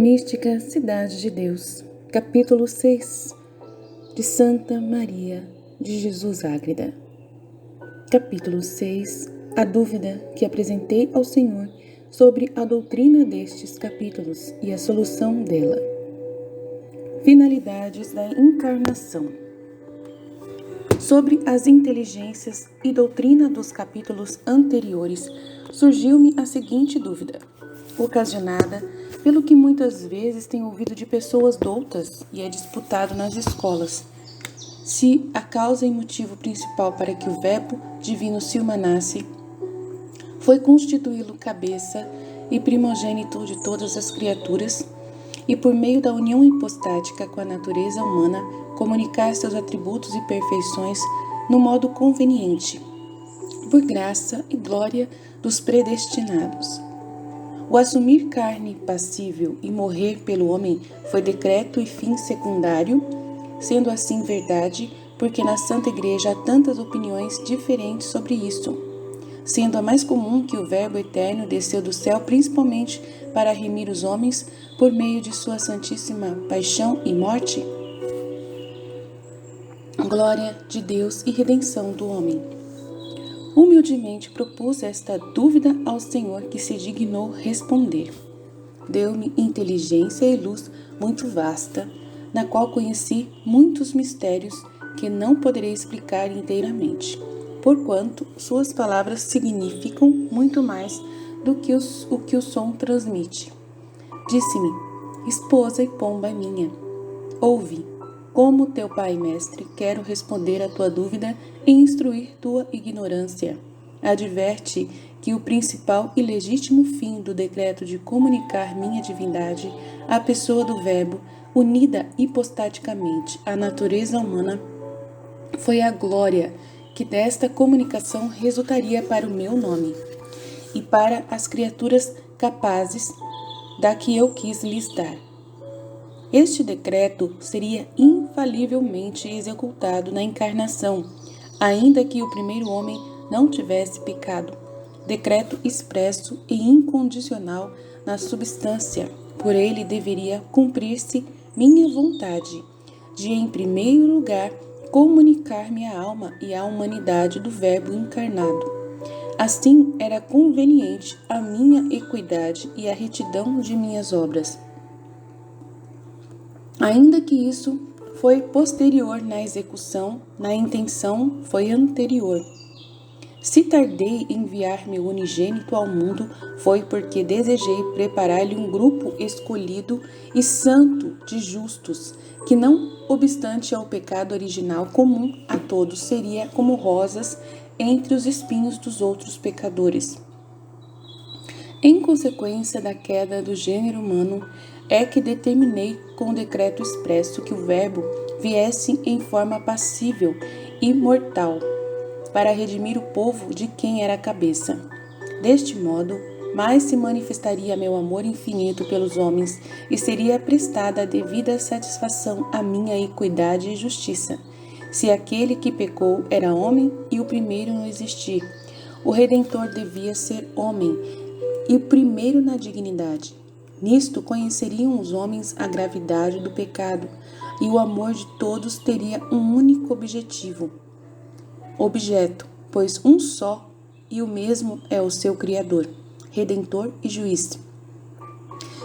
Mística Cidade de Deus, capítulo 6, de Santa Maria de Jesus Ágreda. Capítulo 6, a dúvida que apresentei ao Senhor sobre a doutrina destes capítulos e a solução dela. Finalidades da encarnação. Sobre as inteligências e doutrina dos capítulos anteriores, surgiu-me a seguinte dúvida, ocasionada pelo que muitas vezes tenho ouvido de pessoas doutas e é disputado nas escolas. Se a causa e motivo principal para que o Verbo divino se humanasse foi constituí-lo cabeça e primogênito de todas as criaturas, e por meio da união hipostática com a natureza humana, comunicar seus atributos e perfeições no modo conveniente, por graça e glória dos predestinados. O assumir carne passível e morrer pelo homem foi decreto e fim secundário, sendo assim verdade, porque na Santa Igreja há tantas opiniões diferentes sobre isso, sendo a mais comum que o Verbo eterno desceu do céu principalmente para remir os homens por meio de sua santíssima paixão e morte. Glória de Deus e redenção do homem. Humildemente propus esta dúvida ao Senhor, que se dignou responder. Deu-me inteligência e luz muito vasta, na qual conheci muitos mistérios que não poderei explicar inteiramente, porquanto suas palavras significam muito mais do que o que o som transmite. Disse-me, esposa e pomba minha, ouve, como teu pai e mestre, quero responder à tua dúvida e instruir tua ignorância. Adverte que o principal e legítimo fim do decreto de comunicar minha divindade à pessoa do Verbo, unida hipostaticamente à natureza humana, foi a glória que desta comunicação resultaria para o meu nome e para as criaturas capazes da que eu quis lhes dar. Este decreto seria infalivelmente executado na encarnação, ainda que o primeiro homem não tivesse pecado. Decreto expresso e incondicional na substância. Por ele deveria cumprir-se minha vontade de, em primeiro lugar, comunicar-me à alma e à humanidade do Verbo encarnado. Assim era conveniente a minha equidade e a retidão de minhas obras. Ainda que isso foi posterior na execução, na intenção foi anterior. Se tardei em enviar meu unigênito ao mundo, foi porque desejei preparar-lhe um grupo escolhido e santo de justos, que não obstante ao pecado original comum a todos, seria como rosas entre os espinhos dos outros pecadores. Em consequência da queda do gênero humano, é que determinei com decreto expresso que o Verbo viesse em forma passível e mortal, para redimir o povo de quem era a cabeça. Deste modo, mais se manifestaria meu amor infinito pelos homens e seria prestada a devida satisfação à minha equidade e justiça. Se aquele que pecou era homem e o primeiro não existir, o Redentor devia ser homem e o primeiro na dignidade. Nisto conheceriam os homens a gravidade do pecado, e o amor de todos teria um único objeto, pois um só e o mesmo é o seu Criador, Redentor e Juiz.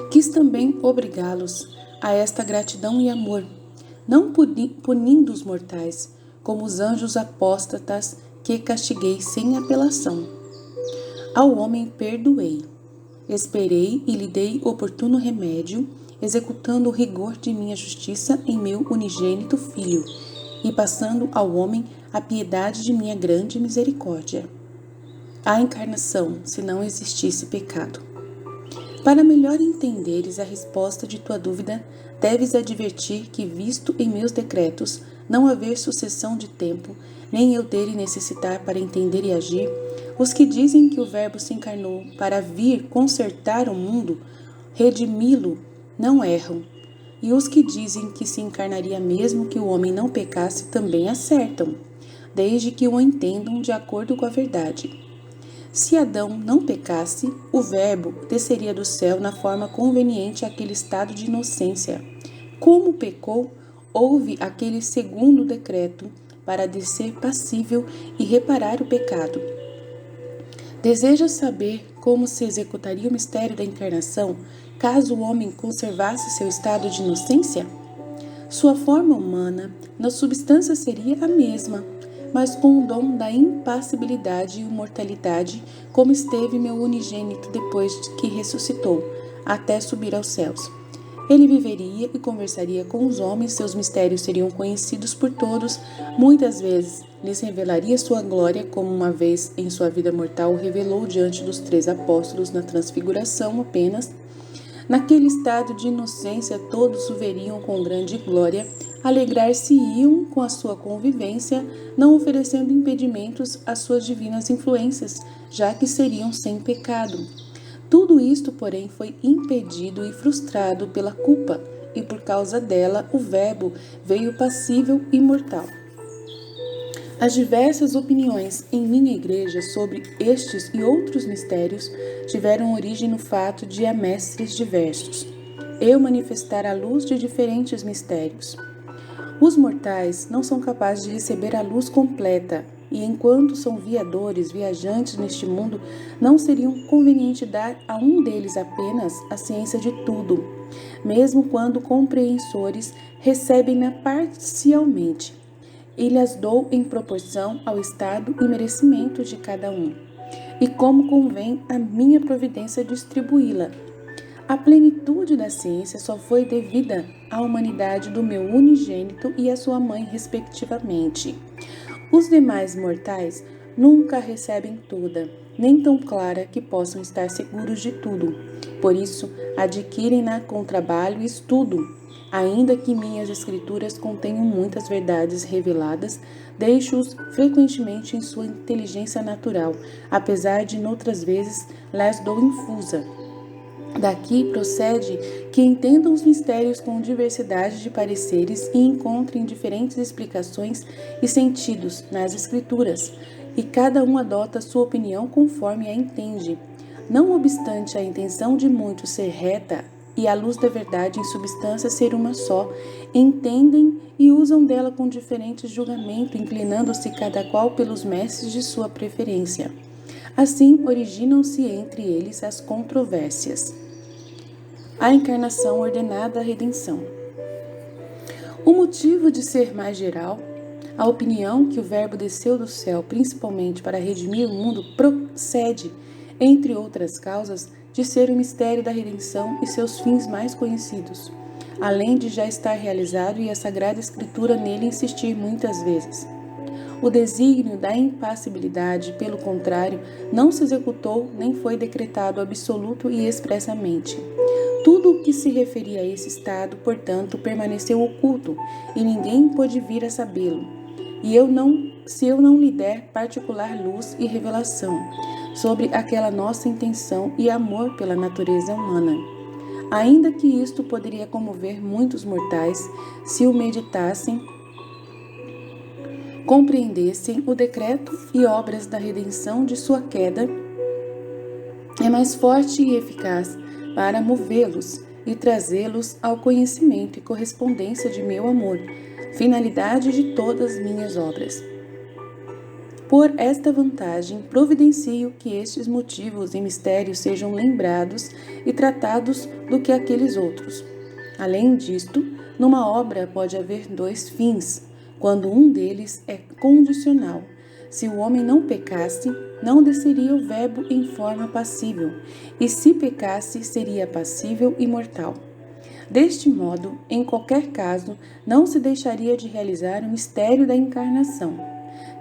Quis também obrigá-los a esta gratidão e amor, não punindo os mortais, como os anjos apóstatas que castiguei sem apelação. Ao homem perdoei. Esperei e lhe dei oportuno remédio, executando o rigor de minha justiça em meu unigênito Filho, e passando ao homem a piedade de minha grande misericórdia. A encarnação, se não existisse pecado. Para melhor entenderes a resposta de tua dúvida, deves advertir que, visto em meus decretos não haver sucessão de tempo, nem eu dele necessitar para entender e agir, os que dizem que o Verbo se encarnou para vir consertar o mundo, redimi-lo, não erram. E os que dizem que se encarnaria mesmo que o homem não pecasse também acertam, desde que o entendam de acordo com a verdade. Se Adão não pecasse, o Verbo desceria do céu na forma conveniente àquele estado de inocência. Como pecou, houve aquele segundo decreto para descer passível e reparar o pecado. Deseja saber como se executaria o mistério da encarnação, caso o homem conservasse seu estado de inocência? Sua forma humana, na substância, seria a mesma, mas com o dom da impassibilidade e imortalidade, como esteve meu unigênito depois que ressuscitou, até subir aos céus. Ele viveria e conversaria com os homens, seus mistérios seriam conhecidos por todos, muitas vezes lhes revelaria sua glória, como uma vez em sua vida mortal revelou diante dos 3 apóstolos na transfiguração apenas. Naquele estado de inocência, todos o veriam com grande glória, alegrar-se-iam com a sua convivência, não oferecendo impedimentos às suas divinas influências, já que seriam sem pecado. Tudo isto, porém, foi impedido e frustrado pela culpa, e por causa dela o Verbo veio passível e mortal. As diversas opiniões em minha igreja sobre estes e outros mistérios tiveram origem no fato de a mestres diversos eu manifestar a luz de diferentes mistérios. Os mortais não são capazes de receber a luz completa, e enquanto são viajantes neste mundo, não seria conveniente dar a um deles apenas a ciência de tudo, mesmo quando compreensores recebem-na parcialmente, e lhes dou em proporção ao estado e merecimento de cada um, e como convém a minha providência distribuí-la. A plenitude da ciência só foi devida à humanidade do meu unigênito e à sua mãe, respectivamente. Os demais mortais nunca a recebem toda, nem tão clara que possam estar seguros de tudo. Por isso, adquirem-na com trabalho e estudo. Ainda que minhas escrituras contenham muitas verdades reveladas, deixo-os frequentemente em sua inteligência natural, apesar de, noutras vezes, lhes dou infusa. Daqui procede que entendam os mistérios com diversidade de pareceres e encontrem diferentes explicações e sentidos nas Escrituras, e cada um adota sua opinião conforme a entende. Não obstante a intenção de muitos ser reta e a luz da verdade em substância ser uma só, entendem e usam dela com diferente julgamento, inclinando-se cada qual pelos mestres de sua preferência. Assim, originam-se entre eles as controvérsias. A encarnação ordenada à redenção. O motivo de ser mais geral, a opinião que o Verbo desceu do céu principalmente para redimir o mundo, procede, entre outras causas, de ser o mistério da redenção e seus fins mais conhecidos, além de já estar realizado e a Sagrada Escritura nele insistir muitas vezes. O desígnio da impassibilidade, pelo contrário, não se executou nem foi decretado absoluto e expressamente. Tudo o que se referia a esse estado, portanto, permaneceu oculto, e ninguém pôde vir a sabê-lo. Se eu não lhe der particular luz e revelação sobre aquela nossa intenção e amor pela natureza humana, ainda que isto poderia comover muitos mortais, se o meditassem, compreendessem o decreto e obras da redenção de sua queda, é mais forte e eficaz para movê-los e trazê-los ao conhecimento e correspondência de meu amor, finalidade de todas minhas obras. Por esta vantagem, providencio que estes motivos e mistérios sejam lembrados e tratados do que aqueles outros. Além disto, numa obra pode haver 2 fins, quando um deles é condicional. Se o homem não pecasse, não desceria o Verbo em forma passível, e se pecasse, seria passível e mortal. Deste modo, em qualquer caso, não se deixaria de realizar o mistério da encarnação.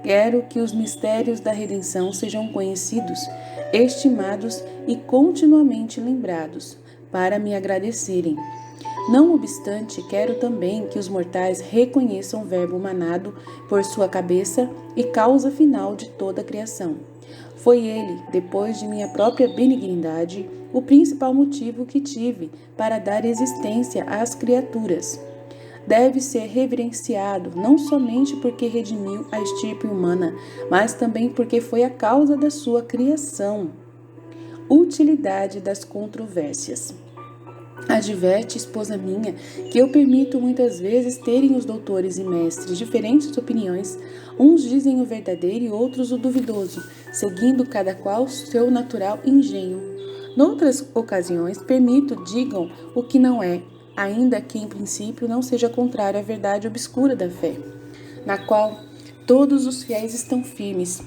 Quero que os mistérios da redenção sejam conhecidos, estimados e continuamente lembrados, para me agradecerem. Não obstante, quero também que os mortais reconheçam o Verbo manado por sua cabeça e causa final de toda a criação. Foi ele, depois de minha própria benignidade, o principal motivo que tive para dar existência às criaturas. deve ser reverenciado, não somente porque redimiu a estirpe humana, mas também porque foi a causa da sua criação. Utilidade das controvérsias. Adverte, esposa minha, que eu permito muitas vezes terem os doutores e mestres diferentes opiniões. Uns dizem o verdadeiro e outros o duvidoso, seguindo cada qual seu natural engenho. Noutras ocasiões, permito digam o que não é, ainda que em princípio não seja contrário à verdade obscura da fé, na qual todos os fiéis estão firmes.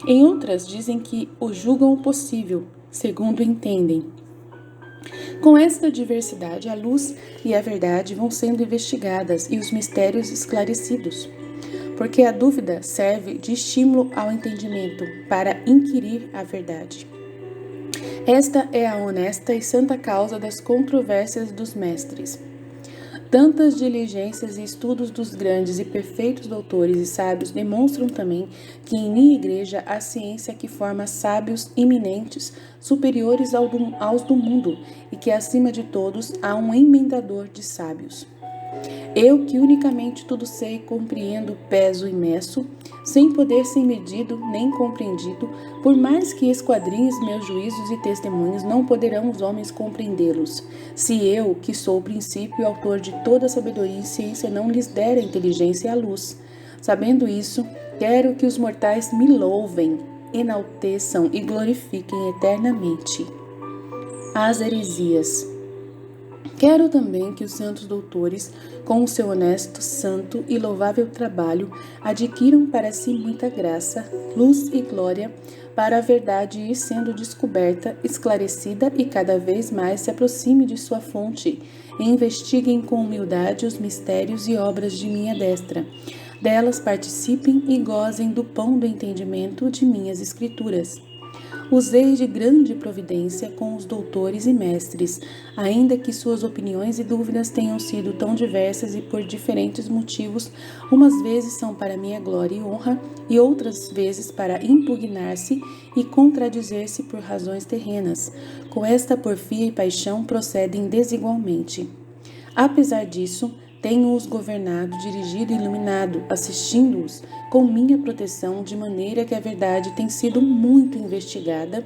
Em outras, dizem que o julgam o possível, segundo entendem. Com esta diversidade, a luz e a verdade vão sendo investigadas e os mistérios esclarecidos, porque a dúvida serve de estímulo ao entendimento para inquirir a verdade. Esta é a honesta e santa causa das controvérsias dos mestres. Tantas diligências e estudos dos grandes e perfeitos doutores e sábios demonstram também que em minha igreja há ciência que forma sábios iminentes, superiores aos do mundo, e que acima de todos há um emendador de sábios. Eu que unicamente tudo sei, compreendo, peso e meço, sem poder ser medido nem compreendido, por mais que esquadrinhes meus juízos e testemunhos, não poderão os homens compreendê-los, se eu, que sou o princípio e autor de toda sabedoria e ciência, não lhes der a inteligência e a luz. Sabendo isso, quero que os mortais me louvem, enalteçam e glorifiquem eternamente. As heresias. Quero também que os santos doutores, com o seu honesto, santo e louvável trabalho, adquiram para si muita graça, luz e glória, para a verdade ir sendo descoberta, esclarecida e cada vez mais se aproxime de sua fonte, e investiguem com humildade os mistérios e obras de minha destra. Delas participem e gozem do pão do entendimento de minhas escrituras. Usei de grande providência com os doutores e mestres, ainda que suas opiniões e dúvidas tenham sido tão diversas e por diferentes motivos, umas vezes são para minha glória e honra, e outras vezes para impugnar-se e contradizer-se por razões terrenas. Com esta porfia e paixão procedem desigualmente. Apesar disso, tenho-os governado, dirigido e iluminado, assistindo-os com minha proteção, de maneira que a verdade tem sido muito investigada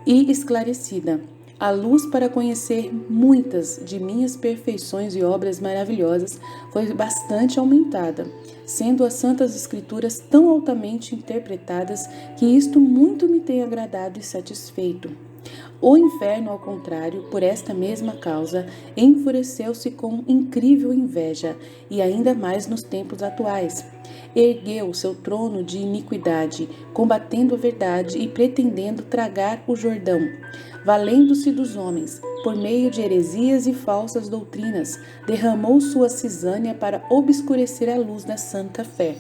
e esclarecida. A luz para conhecer muitas de minhas perfeições e obras maravilhosas foi bastante aumentada, sendo as Santas Escrituras tão altamente interpretadas que isto muito me tem agradado e satisfeito. O inferno, ao contrário, por esta mesma causa, enfureceu-se com incrível inveja, e ainda mais nos tempos atuais. Ergueu seu trono de iniquidade, combatendo a verdade e pretendendo tragar o Jordão, valendo-se dos homens, por meio de heresias e falsas doutrinas, derramou sua cisânia para obscurecer a luz da santa fé.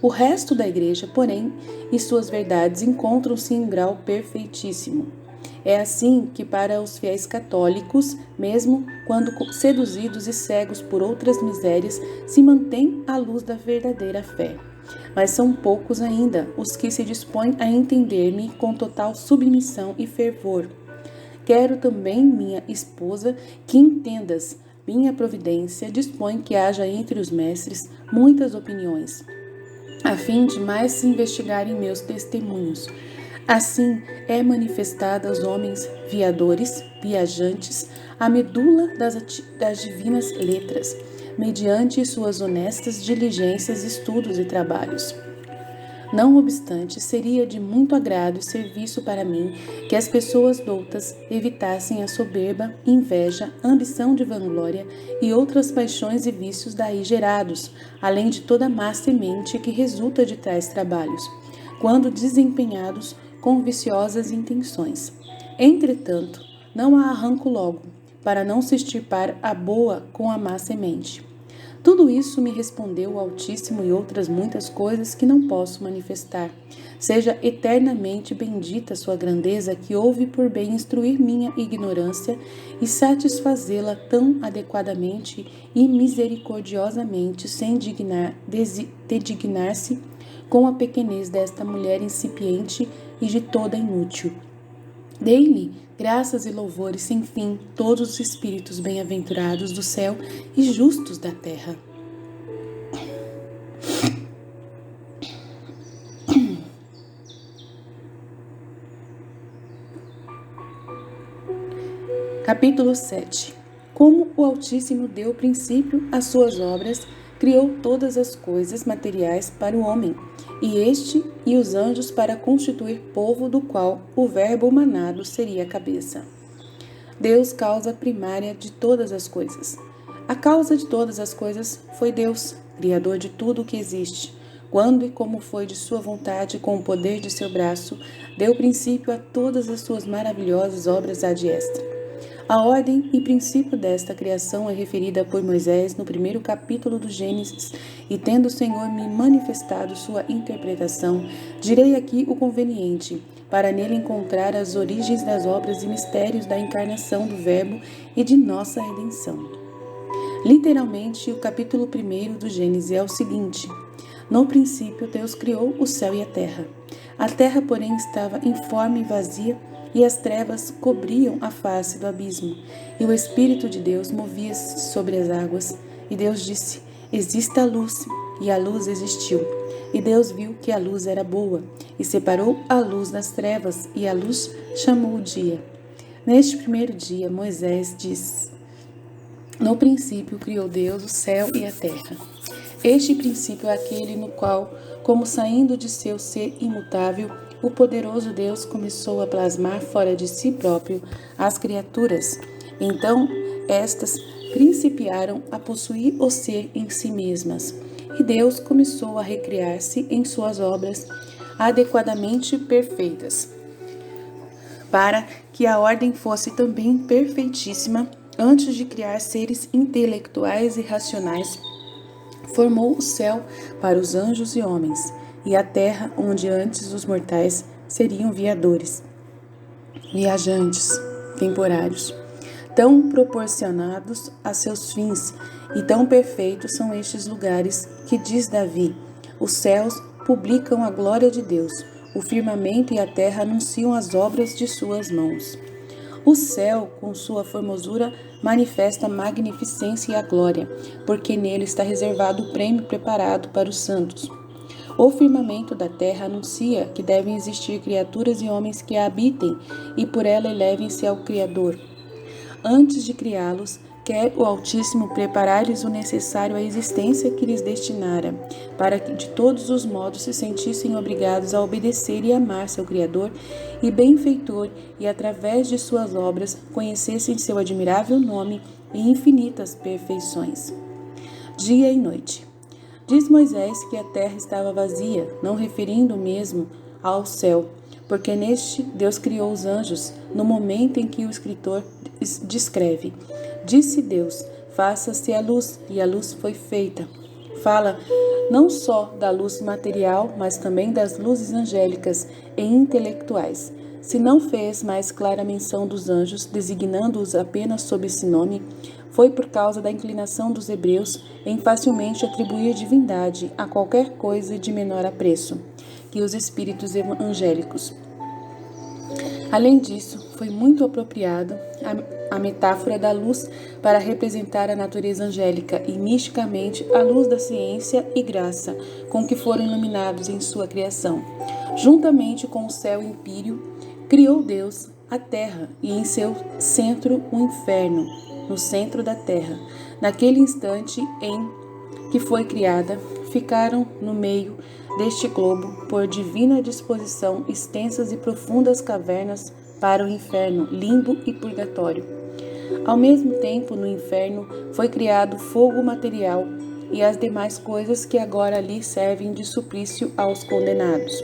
O resto da igreja, porém, e suas verdades encontram-se em grau perfeitíssimo. É assim que para os fiéis católicos, mesmo quando seduzidos e cegos por outras misérias, se mantém a luz da verdadeira fé. Mas são poucos ainda os que se dispõem a entender-me com total submissão e fervor. Quero também, minha esposa, que entendas, minha providência dispõe que haja entre os mestres muitas opiniões, a fim de mais se investigarem meus testemunhos. Assim é manifestada aos homens viajantes, a medula das divinas letras, mediante suas honestas diligências, estudos e trabalhos. Não obstante, seria de muito agrado e serviço para mim que as pessoas doutas evitassem a soberba, inveja, ambição de vanglória e outras paixões e vícios daí gerados, além de toda má semente que resulta de tais trabalhos, quando desempenhados com viciosas intenções. Entretanto, não a arranco logo, para não se extirpar a boa com a má semente. Tudo isso me respondeu o Altíssimo e outras muitas coisas que não posso manifestar. Seja eternamente bendita sua grandeza, que houve por bem instruir minha ignorância e satisfazê-la tão adequadamente e misericordiosamente, sem dignar-se com a pequenez desta mulher incipiente e de toda inútil. Dei-lhe graças e louvores sem fim todos os espíritos bem-aventurados do céu e justos da terra. Capítulo 7. Como o Altíssimo deu princípio às suas obras, criou todas as coisas materiais para o homem, e este e os anjos para constituir povo do qual o Verbo humanado seria a cabeça. Deus, causa primária de todas as coisas. A causa de todas as coisas foi Deus, Criador de tudo o que existe. Quando e como foi de sua vontade, com o poder de seu braço, deu princípio a todas as suas maravilhosas obras ad extra. A ordem e princípio desta criação é referida por Moisés no primeiro capítulo do Gênesis, e tendo o Senhor me manifestado sua interpretação, direi aqui o conveniente, para nele encontrar as origens das obras e mistérios da encarnação do Verbo e de nossa redenção. Literalmente, o capítulo 1 do Gênesis é o seguinte: no princípio Deus criou o céu e a terra. A terra, porém, estava informe e vazia, e as trevas cobriam a face do abismo, e o Espírito de Deus movia-se sobre as águas. E Deus disse: exista a luz, e a luz existiu. E Deus viu que a luz era boa, e separou a luz das trevas, e a luz chamou o dia. Neste primeiro dia, Moisés diz: no princípio criou Deus o céu e a terra. Este princípio é aquele no qual, como saindo de seu ser imutável, o poderoso Deus começou a plasmar fora de si próprio as criaturas. Então, estas principiaram a possuir o ser em si mesmas, e Deus começou a recriar-se em suas obras adequadamente perfeitas, para que a ordem fosse também perfeitíssima. Antes de criar seres intelectuais e racionais, formou o céu para os anjos e homens, e a terra, onde antes os mortais seriam viajantes, temporários, tão proporcionados a seus fins e tão perfeitos são estes lugares que, diz Davi, os céus publicam a glória de Deus, o firmamento e a terra anunciam as obras de suas mãos. O céu, com sua formosura, manifesta a magnificência e a glória, porque nele está reservado o prêmio preparado para os santos. O firmamento da terra anuncia que devem existir criaturas e homens que a habitem e por ela elevem-se ao Criador. Antes de criá-los, quer o Altíssimo preparar-lhes o necessário à existência que lhes destinara, para que de todos os modos se sentissem obrigados a obedecer e amar seu Criador e benfeitor, e através de suas obras conhecessem seu admirável nome e infinitas perfeições. Dia e noite. Diz Moisés que a terra estava vazia, não referindo mesmo ao céu, porque neste Deus criou os anjos, no momento em que o escritor descreve: disse Deus, faça-se a luz, e a luz foi feita. Fala não só da luz material, mas também das luzes angélicas e intelectuais. Se não fez mais clara menção dos anjos, designando-os apenas sob esse nome, foi por causa da inclinação dos hebreus em facilmente atribuir divindade a qualquer coisa de menor apreço que os espíritos angélicos. Além disso, foi muito apropriado a metáfora da luz para representar a natureza angélica e, misticamente, a luz da ciência e graça com que foram iluminados em sua criação. Juntamente com o céu empíreo, criou Deus a terra e em seu centro o inferno, no centro da terra. Naquele instante em que foi criada, ficaram no meio deste globo, por divina disposição, extensas e profundas cavernas para o inferno, limbo e purgatório. Ao mesmo tempo, no inferno, foi criado fogo material e as demais coisas que agora ali servem de suplício aos condenados.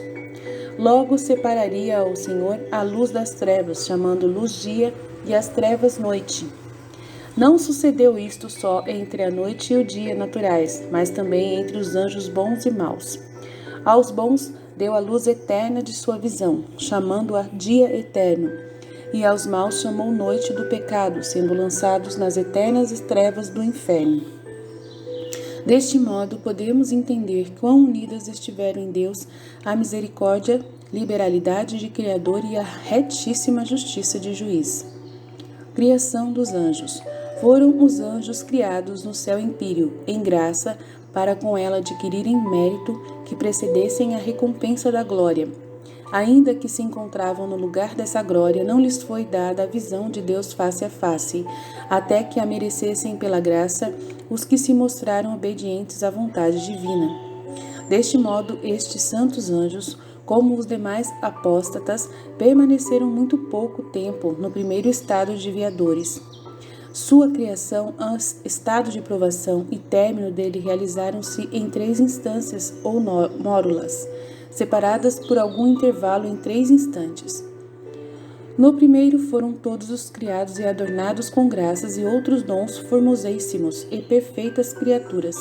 Logo separaria o Senhor a luz das trevas, chamando luz dia e as trevas noite. Não sucedeu isto só entre a noite e o dia naturais, mas também entre os anjos bons e maus. Aos bons deu a luz eterna de sua visão, chamando-a dia eterno, e aos maus chamou noite do pecado, sendo lançados nas eternas trevas do inferno. Deste modo, podemos entender quão unidas estiveram em Deus a misericórdia, liberalidade de Criador e a retíssima justiça de juiz. Criação dos anjos. Foram os anjos criados no céu empíreo, em graça, para com ela adquirirem mérito que precedessem a recompensa da glória. Ainda que se encontravam no lugar dessa glória, não lhes foi dada a visão de Deus face a face, até que a merecessem pela graça os que se mostraram obedientes à vontade divina. Deste modo, estes santos anjos, como os demais apóstatas, permaneceram muito pouco tempo no primeiro estado de viadores. Sua criação, estado de provação e término dele realizaram-se em 3 instâncias ou mórulas, separadas por algum intervalo em 3 instantes. No primeiro foram todos os criados e adornados com graças e outros dons formosíssimos e perfeitas criaturas.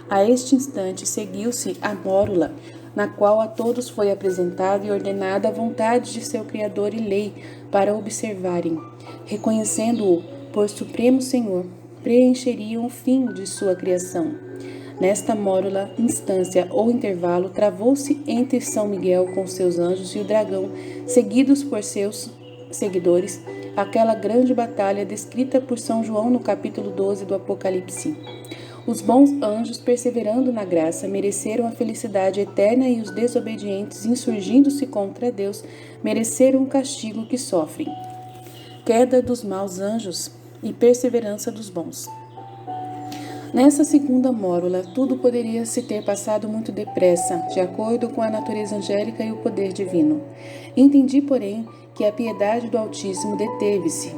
A este instante seguiu-se a mórula, na qual a todos foi apresentada e ordenada a vontade de seu Criador e lei para observarem, reconhecendo-o por Supremo Senhor, preencheriam o fim de sua criação. Nesta mórula, instância ou intervalo, travou-se entre São Miguel com seus anjos e o dragão, seguidos por seus seguidores, aquela grande batalha descrita por São João no capítulo 12 do Apocalipse. Os bons anjos, perseverando na graça, mereceram a felicidade eterna e os desobedientes, insurgindo-se contra Deus, mereceram o castigo que sofrem. Queda dos maus anjos e perseverança dos bons. Nessa segunda mórula, tudo poderia se ter passado muito depressa, de acordo com a natureza angélica e o poder divino. Entendi, porém, que a piedade do Altíssimo deteve-se,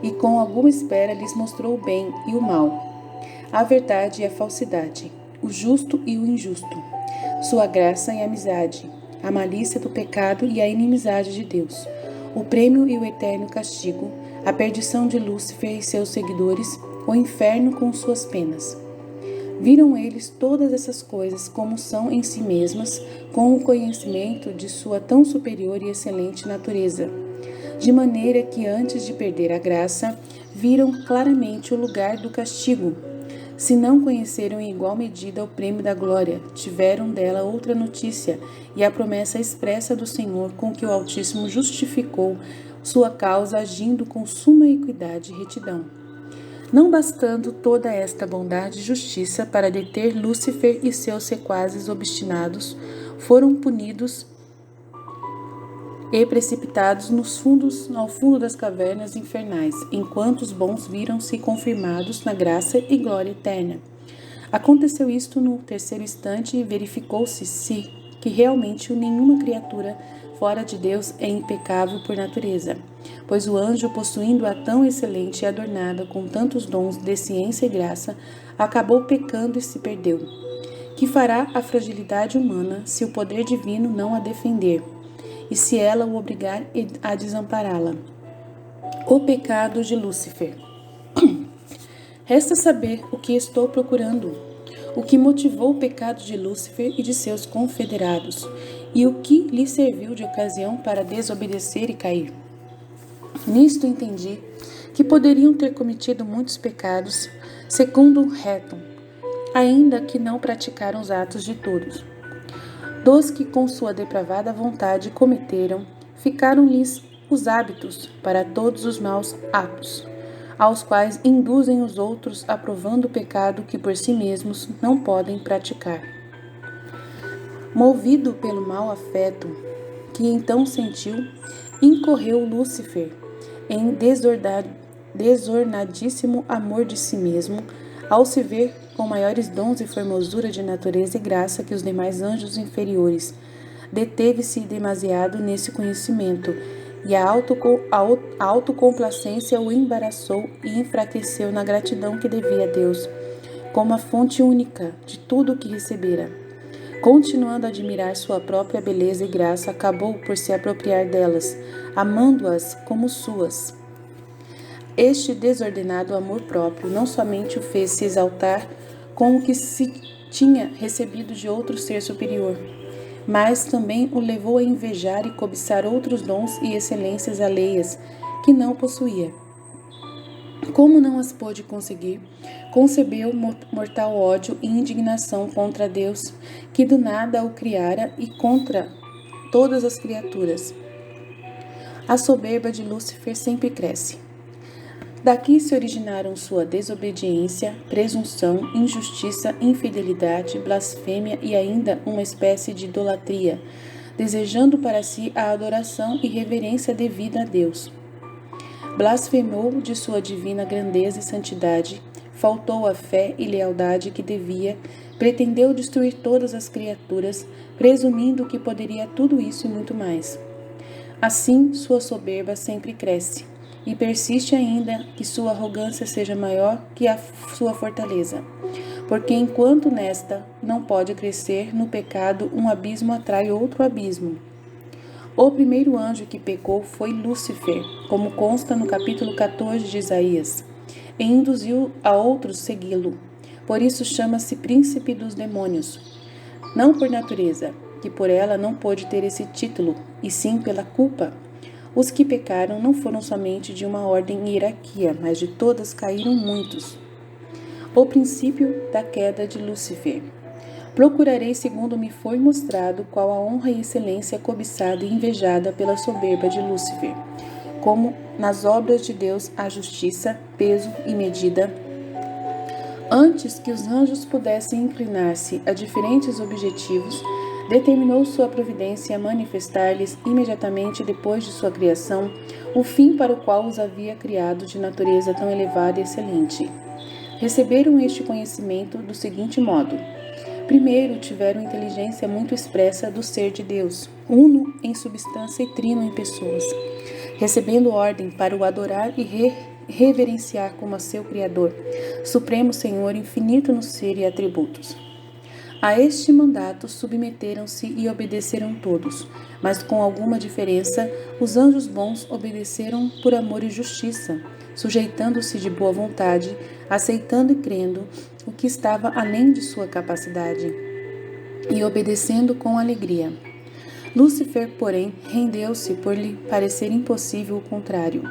e com alguma espera lhes mostrou o bem e o mal, a verdade e a falsidade, o justo e o injusto, sua graça e amizade, a malícia do pecado e a inimizade de Deus, o prêmio e o eterno castigo, a perdição de Lúcifer e seus seguidores, o inferno com suas penas. Viram eles todas essas coisas como são em si mesmas, com o conhecimento de sua tão superior e excelente natureza, de maneira que antes de perder a graça, viram claramente o lugar do castigo. Se não conheceram em igual medida o prêmio da glória, tiveram dela outra notícia e a promessa expressa do Senhor com que o Altíssimo justificou sua causa agindo com suma equidade e retidão. Não bastando toda esta bondade e justiça para deter Lúcifer e seus sequazes obstinados, foram punidos e precipitados ao fundo das cavernas infernais, enquanto os bons viram-se confirmados na graça e glória eterna. Aconteceu isto no terceiro instante e verificou-se que realmente nenhuma criatura fora de Deus é impecável por natureza, pois o anjo, possuindo-a tão excelente e adornada com tantos dons de ciência e graça, acabou pecando e se perdeu. Que fará a fragilidade humana se o poder divino não a defender, e se ela o obrigar a desampará-la? O pecado de Lúcifer. Resta saber o que estou procurando, o que motivou o pecado de Lúcifer e de seus confederados, e o que lhe serviu de ocasião para desobedecer e cair. Nisto entendi que poderiam ter cometido muitos pecados, segundo o reto, ainda que não praticaram os atos de todos. Dos que com sua depravada vontade cometeram, ficaram-lhes os hábitos para todos os maus atos, aos quais induzem os outros aprovando o pecado que por si mesmos não podem praticar. Movido pelo mau afeto que então sentiu, incorreu Lúcifer em desornadíssimo amor de si mesmo, ao se ver com maiores dons e formosura de natureza e graça que os demais anjos inferiores. Deteve-se demasiado nesse conhecimento, e a autocomplacência o embaraçou e enfraqueceu na gratidão que devia a Deus, como a fonte única de tudo o que recebera. Continuando a admirar sua própria beleza e graça, acabou por se apropriar delas, amando-as como suas. Este desordenado amor próprio não somente o fez se exaltar com o que se tinha recebido de outro ser superior, mas também o levou a invejar e cobiçar outros dons e excelências alheias que não possuía. Como não as pôde conseguir, concebeu mortal ódio e indignação contra Deus, que do nada o criara, e contra todas as criaturas. A soberba de Lúcifer sempre cresce. Daqui se originaram sua desobediência, presunção, injustiça, infidelidade, blasfêmia e ainda uma espécie de idolatria, desejando para si a adoração e reverência devida a Deus. Blasfemou de sua divina grandeza e santidade, faltou a fé e lealdade que devia, pretendeu destruir todas as criaturas, presumindo que poderia tudo isso e muito mais. Assim, sua soberba sempre cresce, e persiste ainda que sua arrogância seja maior que a sua fortaleza. Porque enquanto nesta não pode crescer no pecado, um abismo atrai outro abismo. O primeiro anjo que pecou foi Lúcifer, como consta no capítulo 14 de Isaías, e induziu a outros segui-lo. Por isso chama-se príncipe dos demônios, não por natureza, que por ela não pôde ter esse título, e sim pela culpa. Os que pecaram não foram somente de uma ordem e hierarquia, mas de todas caíram muitos. O princípio da queda de Lúcifer. Procurarei, segundo me foi mostrado, qual a honra e excelência cobiçada e invejada pela soberba de Lúcifer, como nas obras de Deus a justiça, peso e medida. Antes que os anjos pudessem inclinar-se a diferentes objetivos, determinou sua providência a manifestar-lhes imediatamente depois de sua criação o fim para o qual os havia criado de natureza tão elevada e excelente. Receberam este conhecimento do seguinte modo. Primeiro, tiveram inteligência muito expressa do ser de Deus, uno em substância e trino em pessoas, recebendo ordem para o adorar e reverenciar como a seu Criador, Supremo Senhor, infinito no ser e atributos. A este mandato submeteram-se e obedeceram todos, mas com alguma diferença, os anjos bons obedeceram por amor e justiça, sujeitando-se de boa vontade, aceitando e crendo o que estava além de sua capacidade, e obedecendo com alegria. Lúcifer, porém, rendeu-se por lhe parecer impossível o contrário.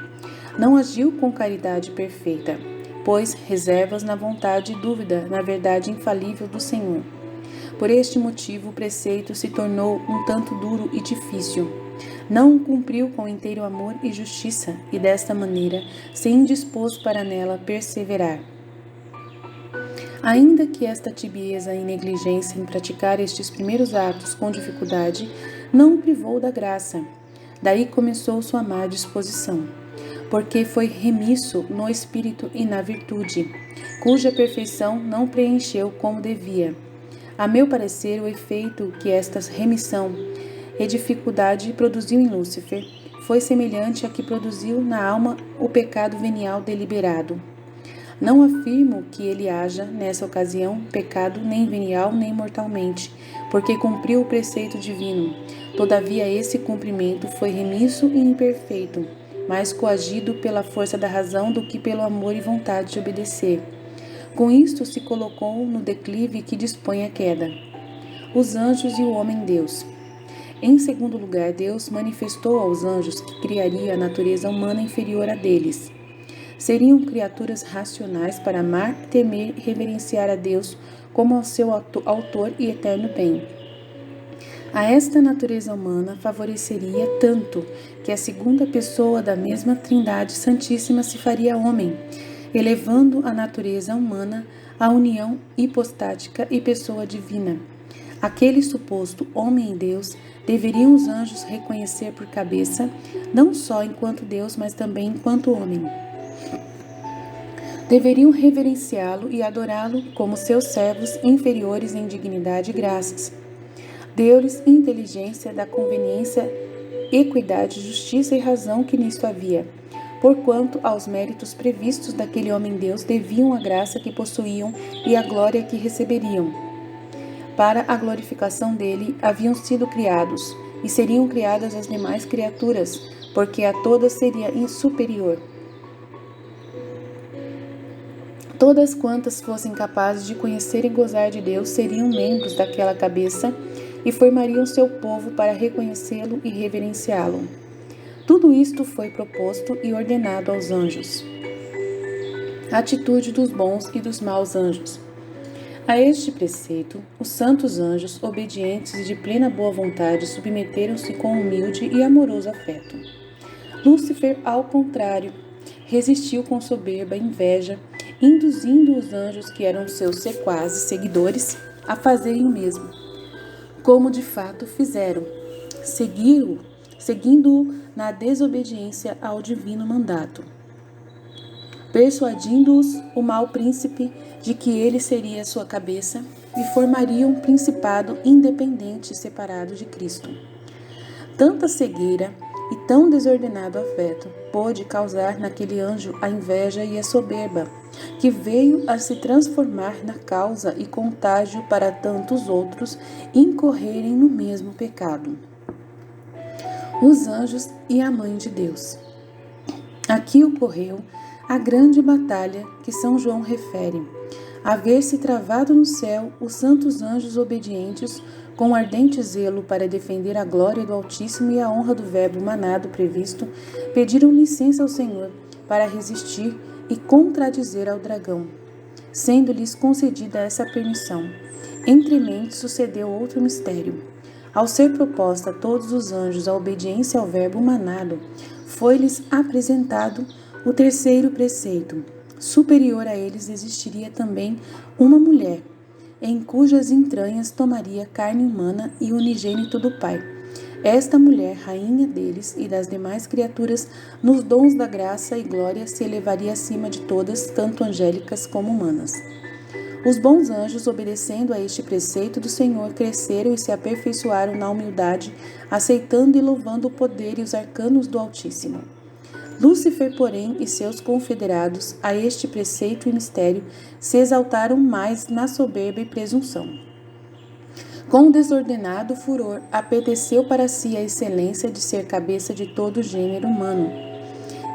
Não agiu com caridade perfeita, pois reservas na vontade e dúvida na verdade infalível do Senhor. Por este motivo, o preceito se tornou um tanto duro e difícil. Não o cumpriu com inteiro amor e justiça, e desta maneira se indispôs para nela perseverar. Ainda que esta tibieza e negligência em praticar estes primeiros atos com dificuldade não o privou da graça. Daí começou sua má disposição, porque foi remisso no espírito e na virtude, cuja perfeição não preencheu como devia. A meu parecer, o efeito que esta remissão e dificuldade produziu em Lúcifer foi semelhante a que produziu na alma o pecado venial deliberado. Não afirmo que ele haja, nessa ocasião, pecado nem venial nem mortalmente, porque cumpriu o preceito divino. Todavia, esse cumprimento foi remisso e imperfeito, mais coagido pela força da razão do que pelo amor e vontade de obedecer. Com isto se colocou no declive que dispõe a queda. Os anjos e o homem-deus. Em segundo lugar, Deus manifestou aos anjos que criaria a natureza humana inferior a deles. Seriam criaturas racionais para amar, temer e reverenciar a Deus como ao seu autor e eterno bem. A esta natureza humana favoreceria tanto que a segunda pessoa da mesma Trindade Santíssima se faria homem, elevando a natureza humana à união hipostática e pessoa divina. Aquele suposto homem em Deus deveriam os anjos reconhecer por cabeça, não só enquanto Deus, mas também enquanto homem. Deveriam reverenciá-lo e adorá-lo como seus servos inferiores em dignidade e graças. Deu-lhes inteligência da conveniência, equidade, justiça e razão que nisto havia, porquanto aos méritos previstos daquele homem-deus deviam a graça que possuíam e a glória que receberiam. Para a glorificação dele haviam sido criados, e seriam criadas as demais criaturas, porque a todas seria superior. Todas quantas fossem capazes de conhecer e gozar de Deus seriam membros daquela cabeça e formariam seu povo para reconhecê-lo e reverenciá-lo. Tudo isto foi proposto e ordenado aos anjos. Atitude dos bons e dos maus anjos. A este preceito, os santos anjos, obedientes e de plena boa vontade, submeteram-se com humilde e amoroso afeto. Lúcifer, ao contrário, resistiu com soberba inveja, induzindo os anjos que eram seus sequazes seguidores a fazerem o mesmo, como de fato fizeram, seguindo-o na desobediência ao divino mandato, persuadindo-os o mau príncipe de que ele seria sua cabeça e formaria um principado independente e separado de Cristo. Tanta cegueira e tão desordenado afeto pôde causar naquele anjo a inveja e a soberba, que veio a se transformar na causa e contágio para tantos outros incorrerem no mesmo pecado. Os anjos e a Mãe de Deus. Aqui ocorreu a grande batalha que São João refere, haver-se travado no céu os santos anjos obedientes com ardente zelo para defender a glória do Altíssimo e a honra do Verbo manado previsto, pediram licença ao Senhor para resistir e contradizer ao dragão. Sendo-lhes concedida essa permissão, entremente sucedeu outro mistério. Ao ser proposta a todos os anjos a obediência ao Verbo manado, foi-lhes apresentado o terceiro preceito. Superior a eles existiria também uma mulher, em cujas entranhas tomaria carne humana e unigênito do Pai. Esta mulher, rainha deles e das demais criaturas, nos dons da graça e glória, se elevaria acima de todas, tanto angélicas como humanas. Os bons anjos, obedecendo a este preceito do Senhor, cresceram e se aperfeiçoaram na humildade, aceitando e louvando o poder e os arcanos do Altíssimo. Lúcifer, porém, e seus confederados, a este preceito e mistério, se exaltaram mais na soberba e presunção. Com desordenado furor, apeteceu para si a excelência de ser cabeça de todo o gênero humano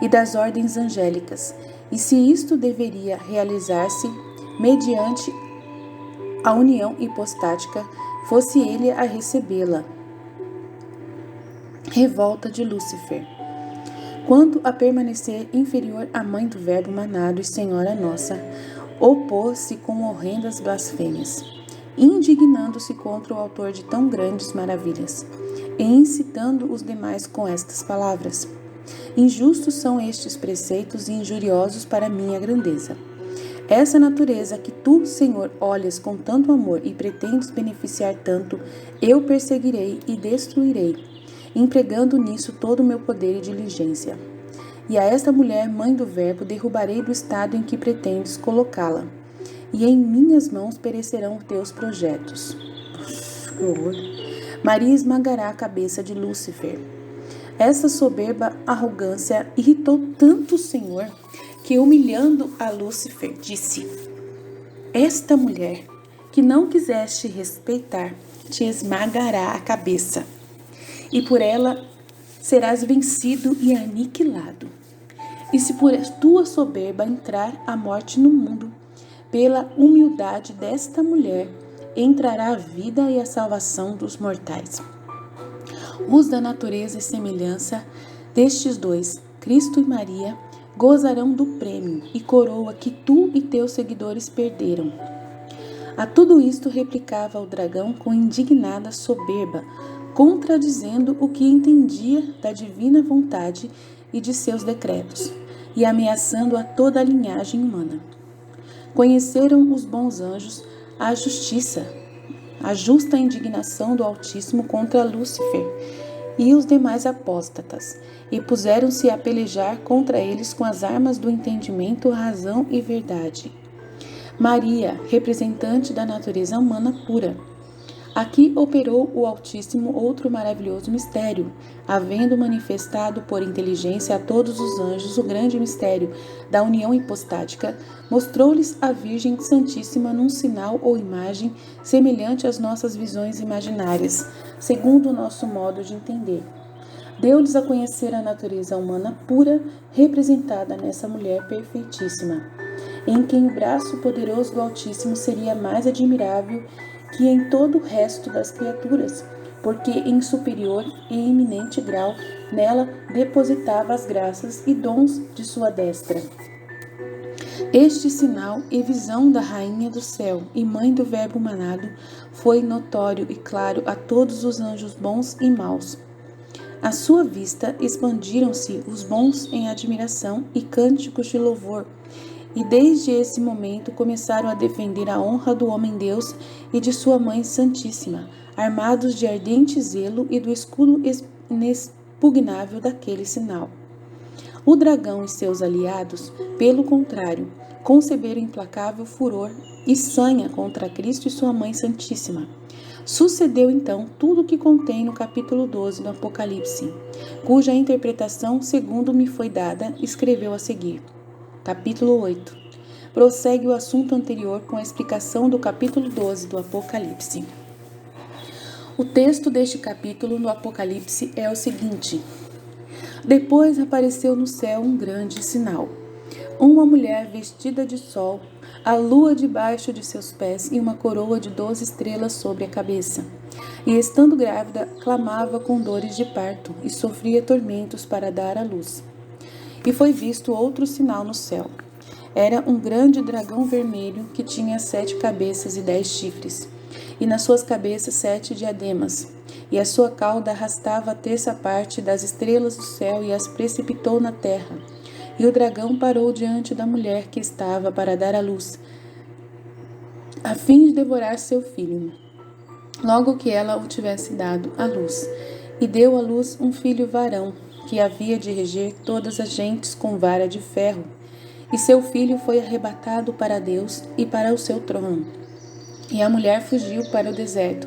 e das ordens angélicas, e se isto deveria realizar-se mediante a união hipostática, fosse ele a recebê-la. Revolta de Lúcifer. Quanto a permanecer inferior à Mãe do Verbo manado e Senhora nossa, opôs-se com horrendas blasfêmias, indignando-se contra o autor de tão grandes maravilhas, e incitando os demais com estas palavras: injustos são estes preceitos e injuriosos para minha grandeza. Essa natureza que tu, Senhor, olhas com tanto amor e pretendes beneficiar tanto, eu perseguirei e destruirei, empregando nisso todo o meu poder e diligência. E a esta mulher, mãe do Verbo, derrubarei do estado em que pretendes colocá-la, e em minhas mãos perecerão os teus projetos. Que horror! Maria esmagará a cabeça de Lúcifer. Essa soberba arrogância irritou tanto o Senhor que, humilhando a Lúcifer, disse: esta mulher que não quiseste respeitar te esmagará a cabeça, e por ela serás vencido e aniquilado. E se por tua soberba entrar a morte no mundo, pela humildade desta mulher entrará a vida e a salvação dos mortais. Os da natureza e semelhança destes dois, Cristo e Maria, gozarão do prêmio e coroa que tu e teus seguidores perderam. A tudo isto replicava o dragão com indignada soberba, contradizendo o que entendia da divina vontade e de seus decretos, e ameaçando a toda a linhagem humana. Conheceram os bons anjos a justiça, a justa indignação do Altíssimo contra Lúcifer e os demais apóstatas, e puseram-se a pelejar contra eles com as armas do entendimento, razão e verdade. Maria, representante da natureza humana pura. Aqui operou o Altíssimo outro maravilhoso mistério, havendo manifestado por inteligência a todos os anjos o grande mistério da união hipostática, mostrou-lhes a Virgem Santíssima num sinal ou imagem semelhante às nossas visões imaginárias, segundo o nosso modo de entender. Deu-lhes a conhecer a natureza humana pura, representada nessa mulher perfeitíssima, em quem o braço poderoso do Altíssimo seria mais admirável que em todo o resto das criaturas, porque em superior e eminente grau nela depositava as graças e dons de sua destra. Este sinal e visão da rainha do céu e mãe do verbo manado foi notório e claro a todos os anjos bons e maus. À sua vista expandiram-se os bons em admiração e cânticos de louvor, e desde esse momento começaram a defender a honra do homem-deus e de sua mãe santíssima, armados de ardente zelo e do escudo inexpugnável daquele sinal. O dragão e seus aliados, pelo contrário, conceberam implacável furor e sanha contra Cristo e sua mãe santíssima. Sucedeu então tudo o que contém no capítulo 12 do Apocalipse, cuja interpretação, segundo me foi dada, escreveu a seguir. Capítulo 8. Prossegue o assunto anterior com a explicação do capítulo 12 do Apocalipse. O texto deste capítulo no Apocalipse é o seguinte: Depois apareceu no céu um grande sinal. Uma mulher vestida de sol, a lua debaixo de seus pés e uma coroa de 12 estrelas sobre a cabeça. E estando grávida, clamava com dores de parto e sofria tormentos para dar à luz. E foi visto outro sinal no céu. Era um grande dragão vermelho que tinha 7 cabeças e 10 chifres, e nas suas cabeças 7 diademas. E a sua cauda arrastava a terça parte das estrelas do céu e as precipitou na terra. E o dragão parou diante da mulher que estava para dar à luz, a fim de devorar seu filho, logo que ela o tivesse dado à luz. E deu à luz um filho varão, que havia de reger todas as gentes com vara de ferro. E seu filho foi arrebatado para Deus e para o seu trono. E a mulher fugiu para o deserto,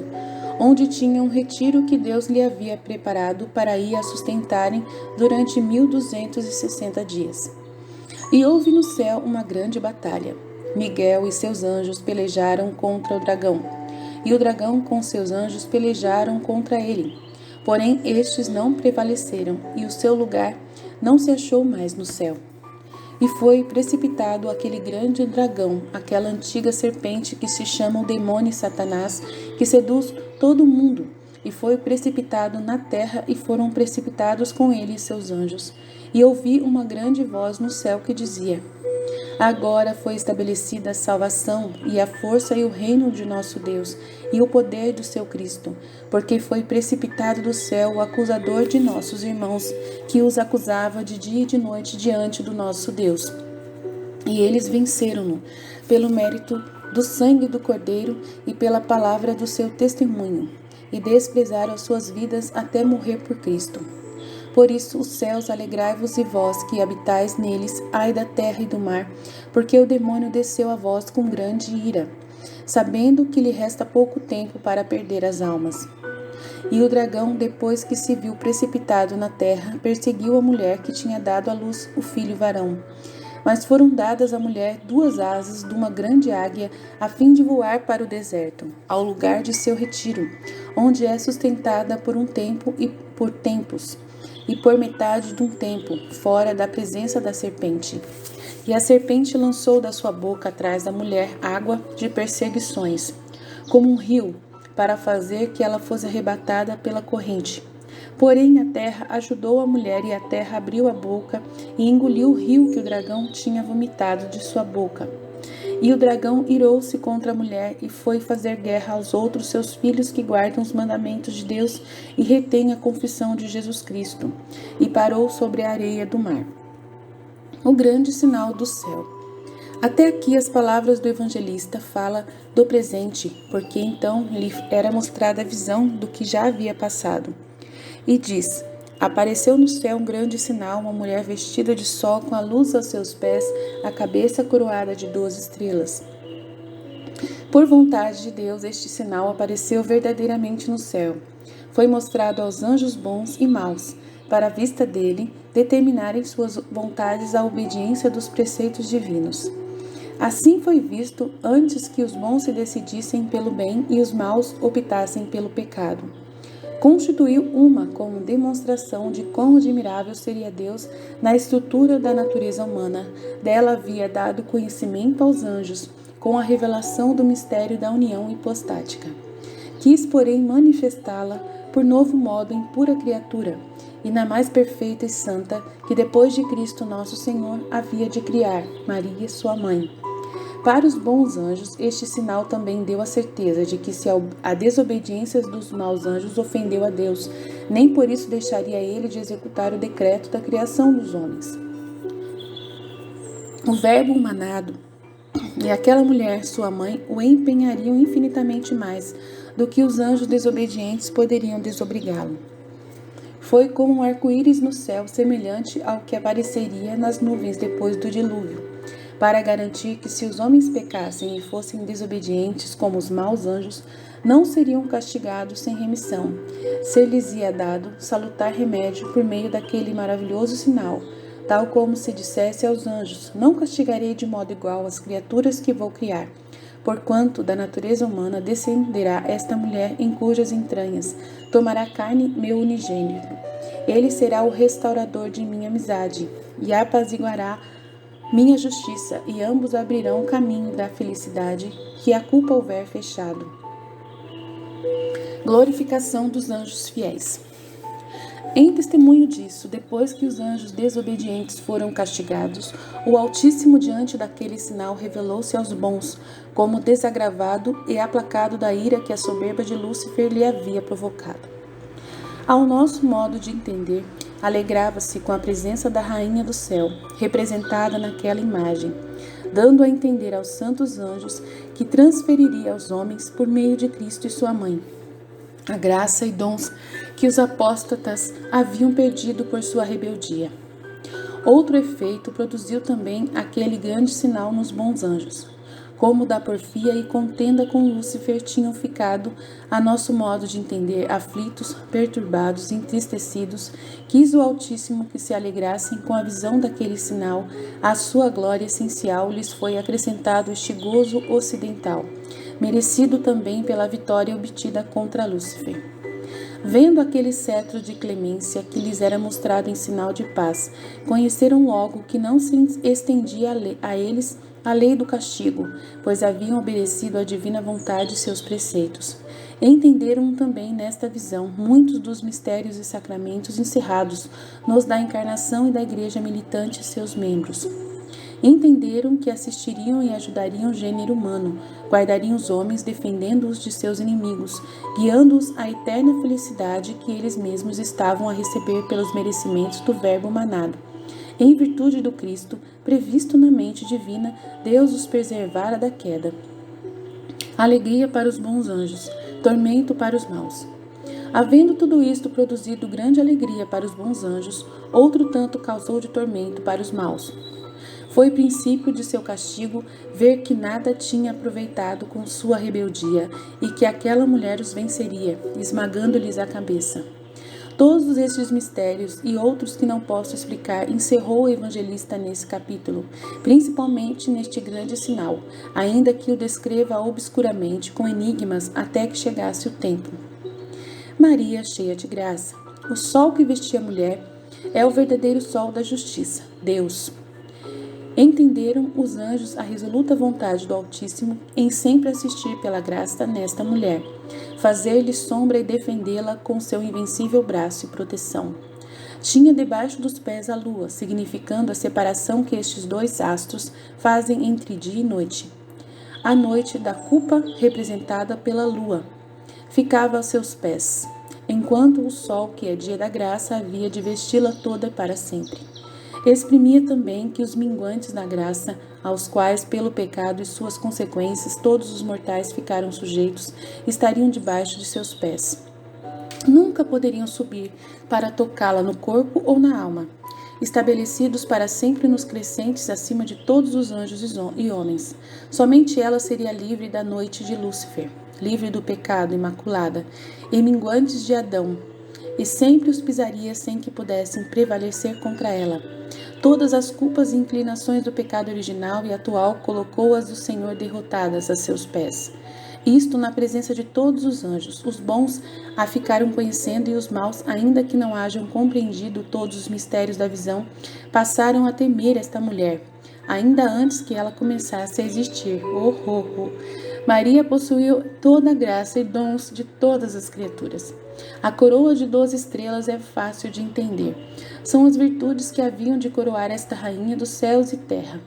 onde tinha um retiro que Deus lhe havia preparado para ir a sustentarem durante 1260 dias. E houve no céu uma grande batalha. Miguel e seus anjos pelejaram contra o dragão, e o dragão com seus anjos pelejaram contra ele. Porém estes não prevaleceram, e o seu lugar não se achou mais no céu. E foi precipitado aquele grande dragão, aquela antiga serpente que se chama o demônio e Satanás, que seduz todo o mundo, e foi precipitado na terra, e foram precipitados com ele seus anjos. E ouvi uma grande voz no céu que dizia: Agora foi estabelecida a salvação, e a força e o reino de nosso Deus, e o poder do seu Cristo, porque foi precipitado do céu o acusador de nossos irmãos, que os acusava de dia e de noite diante do nosso Deus. E eles venceram-no, pelo mérito do sangue do Cordeiro e pela palavra do seu testemunho, e desprezaram as suas vidas até morrer por Cristo. Por isso, os céus, alegrai-vos e vós que habitais neles, ai da terra e do mar, porque o demônio desceu a vós com grande ira, sabendo que lhe resta pouco tempo para perder as almas. E o dragão, depois que se viu precipitado na terra, perseguiu a mulher que tinha dado à luz o filho varão. Mas foram dadas à mulher 2 asas de uma grande águia, a fim de voar para o deserto, ao lugar de seu retiro, onde é sustentada por um tempo e por tempos, e por metade de um tempo, fora da presença da serpente. E a serpente lançou da sua boca atrás da mulher água de perseguições, como um rio, para fazer que ela fosse arrebatada pela corrente. Porém a terra ajudou a mulher, e a terra abriu a boca e engoliu o rio que o dragão tinha vomitado de sua boca. E o dragão irou-se contra a mulher e foi fazer guerra aos outros seus filhos que guardam os mandamentos de Deus e retêm a confissão de Jesus Cristo, e parou sobre a areia do mar. O grande sinal do céu. Até aqui as palavras do evangelista falam do presente, porque então lhe era mostrada a visão do que já havia passado. E diz: Apareceu no céu um grande sinal, uma mulher vestida de sol, com a luz aos seus pés, a cabeça coroada de 12 estrelas. Por vontade de Deus, este sinal apareceu verdadeiramente no céu. Foi mostrado aos anjos bons e maus, para a vista dele, determinarem suas vontades à obediência dos preceitos divinos. Assim foi visto antes que os bons se decidissem pelo bem e os maus optassem pelo pecado. Constituiu uma como demonstração de quão admirável seria Deus na estrutura da natureza humana. Dela havia dado conhecimento aos anjos, com a revelação do mistério da união hipostática. Quis, porém, manifestá-la por novo modo em pura criatura, e na mais perfeita e santa que depois de Cristo nosso Senhor havia de criar, Maria, sua mãe. Para os bons anjos, este sinal também deu a certeza de que se a desobediência dos maus anjos ofendeu a Deus, nem por isso deixaria ele de executar o decreto da criação dos homens. O Verbo humanado e aquela mulher, sua mãe, o empenhariam infinitamente mais do que os anjos desobedientes poderiam desobrigá-lo. Foi como um arco-íris no céu, semelhante ao que apareceria nas nuvens depois do dilúvio, para garantir que se os homens pecassem e fossem desobedientes como os maus anjos, não seriam castigados sem remissão. Ser-lhes-ia dado salutar remédio por meio daquele maravilhoso sinal, tal como se dissesse aos anjos: não castigarei de modo igual as criaturas que vou criar, porquanto da natureza humana descenderá esta mulher em cujas entranhas tomará carne meu unigênito. Ele será o restaurador de minha amizade e apaziguará minha justiça, e ambos abrirão o caminho da felicidade que a culpa houver fechado. Glorificação dos anjos fiéis. Em testemunho disso, depois que os anjos desobedientes foram castigados, o Altíssimo, diante daquele sinal, revelou-se aos bons, como desagravado e aplacado da ira que a soberba de Lúcifer lhe havia provocado. Ao nosso modo de entender, alegrava-se com a presença da Rainha do Céu, representada naquela imagem, dando a entender aos santos anjos que transferiria aos homens, por meio de Cristo e sua mãe, a graça e dons que os apóstatas haviam perdido por sua rebeldia. Outro efeito produziu também aquele grande sinal nos bons anjos. Como da porfia e contenda com Lúcifer tinham ficado, a nosso modo de entender, aflitos, perturbados, entristecidos, quis o Altíssimo que se alegrassem com a visão daquele sinal. À sua glória essencial lhes foi acrescentado este gozo ocidental, merecido também pela vitória obtida contra Lúcifer. Vendo aquele cetro de clemência que lhes era mostrado em sinal de paz, conheceram logo que não se estendia a eles a lei do castigo, pois haviam obedecido à divina vontade e seus preceitos. Entenderam também nesta visão muitos dos mistérios e sacramentos encerrados nos da encarnação e da Igreja militante e seus membros. Entenderam que assistiriam e ajudariam o gênero humano, guardariam os homens, defendendo-os de seus inimigos, guiando-os à eterna felicidade que eles mesmos estavam a receber pelos merecimentos do Verbo humanado. Em virtude do Cristo, previsto na mente divina, Deus os preservara da queda. Alegria para os bons anjos, tormento para os maus. Havendo tudo isto produzido grande alegria para os bons anjos, outro tanto causou de tormento para os maus. Foi princípio de seu castigo ver que nada tinha aproveitado com sua rebeldia e que aquela mulher os venceria, esmagando-lhes a cabeça. Todos estes mistérios e outros que não posso explicar encerrou o evangelista nesse capítulo, principalmente neste grande sinal, ainda que o descreva obscuramente com enigmas até que chegasse o tempo. Maria, cheia de graça. O sol que vestia a mulher é o verdadeiro sol da justiça, Deus. Entenderam os anjos a resoluta vontade do Altíssimo em sempre assistir pela graça nesta mulher, fazer-lhe sombra e defendê-la com seu invencível braço e proteção. Tinha debaixo dos pés a lua, significando a separação que estes dois astros fazem entre dia e noite. A noite da culpa, representada pela lua, ficava aos seus pés, enquanto o sol, que é dia da graça, havia de vesti-la toda para sempre. Exprimia também que os minguantes da graça, aos quais pelo pecado e suas consequências todos os mortais ficaram sujeitos, estariam debaixo de seus pés. Nunca poderiam subir para tocá-la no corpo ou na alma, estabelecidos para sempre nos crescentes acima de todos os anjos e homens. Somente ela seria livre da noite de Lúcifer, livre do pecado, imaculada, e minguantes de Adão, e sempre os pisaria sem que pudessem prevalecer contra ela. Todas as culpas e inclinações do pecado original e atual colocou-as o Senhor derrotadas a seus pés. Isto na presença de todos os anjos. Os bons a ficaram conhecendo e os maus, ainda que não hajam compreendido todos os mistérios da visão, passaram a temer esta mulher, ainda antes que ela começasse a existir. Maria possuiu toda a graça e dons de todas as criaturas. A coroa de 12 estrelas é fácil de entender. São as virtudes que haviam de coroar esta rainha dos céus e terra.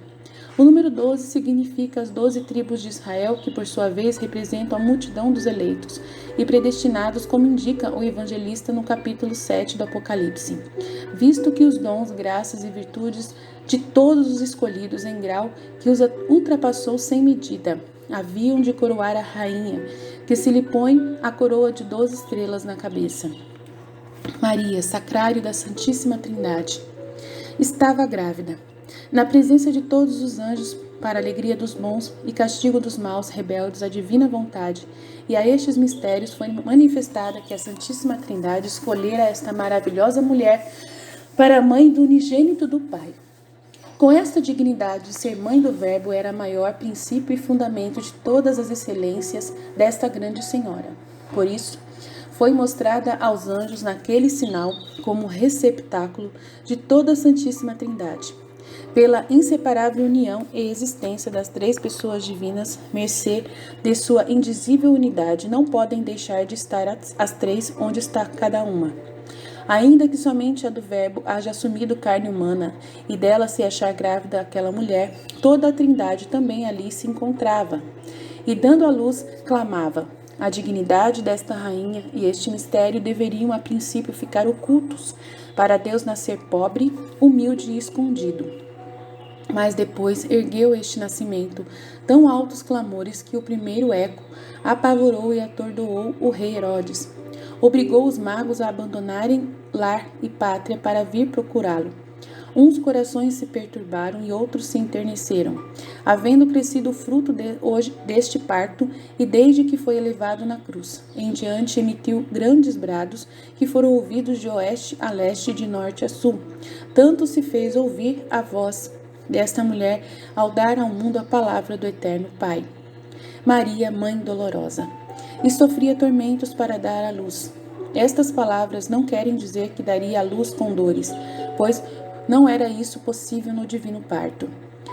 O número 12 significa as 12 tribos de Israel, que por sua vez representam a multidão dos eleitos e predestinados, como indica o evangelista no capítulo 7 do Apocalipse. Visto que os dons, graças e virtudes de todos os escolhidos em grau que os ultrapassou sem medida, haviam de coroar a rainha, que se lhe põe a coroa de 12 estrelas na cabeça. Maria, sacrário da Santíssima Trindade, estava grávida. Na presença de todos os anjos, para a alegria dos bons e castigo dos maus rebeldes à divina vontade, e a estes mistérios foi manifestada que a Santíssima Trindade escolhera esta maravilhosa mulher para a mãe do unigênito do Pai. Com esta dignidade de ser mãe do Verbo era maior princípio e fundamento de todas as excelências desta grande Senhora. Por isso, foi mostrada aos anjos naquele sinal como receptáculo de toda a Santíssima Trindade. Pela inseparável união e existência das três pessoas divinas, mercê de sua indizível unidade, não podem deixar de estar as três onde está cada uma. Ainda que somente a do Verbo haja assumido carne humana e dela se achar grávida aquela mulher, toda a Trindade também ali se encontrava. E dando à luz, clamava. A dignidade desta rainha e este mistério deveriam a princípio ficar ocultos, para Deus nascer pobre, humilde e escondido. Mas depois ergueu este nascimento tão altos clamores que o primeiro eco apavorou e atordoou o rei Herodes. Obrigou os magos a abandonarem lar e pátria para vir procurá-lo. Uns corações se perturbaram e outros se enterneceram, havendo crescido o fruto deste parto, e desde que foi elevado na cruz, em diante emitiu grandes brados, que foram ouvidos de oeste a leste e de norte a sul. Tanto se fez ouvir a voz desta mulher ao dar ao mundo a palavra do eterno Pai. Maria, mãe dolorosa, e sofria tormentos para dar à luz. Estas palavras não querem dizer que daria à luz com dores, pois não era isso possível no divino parto.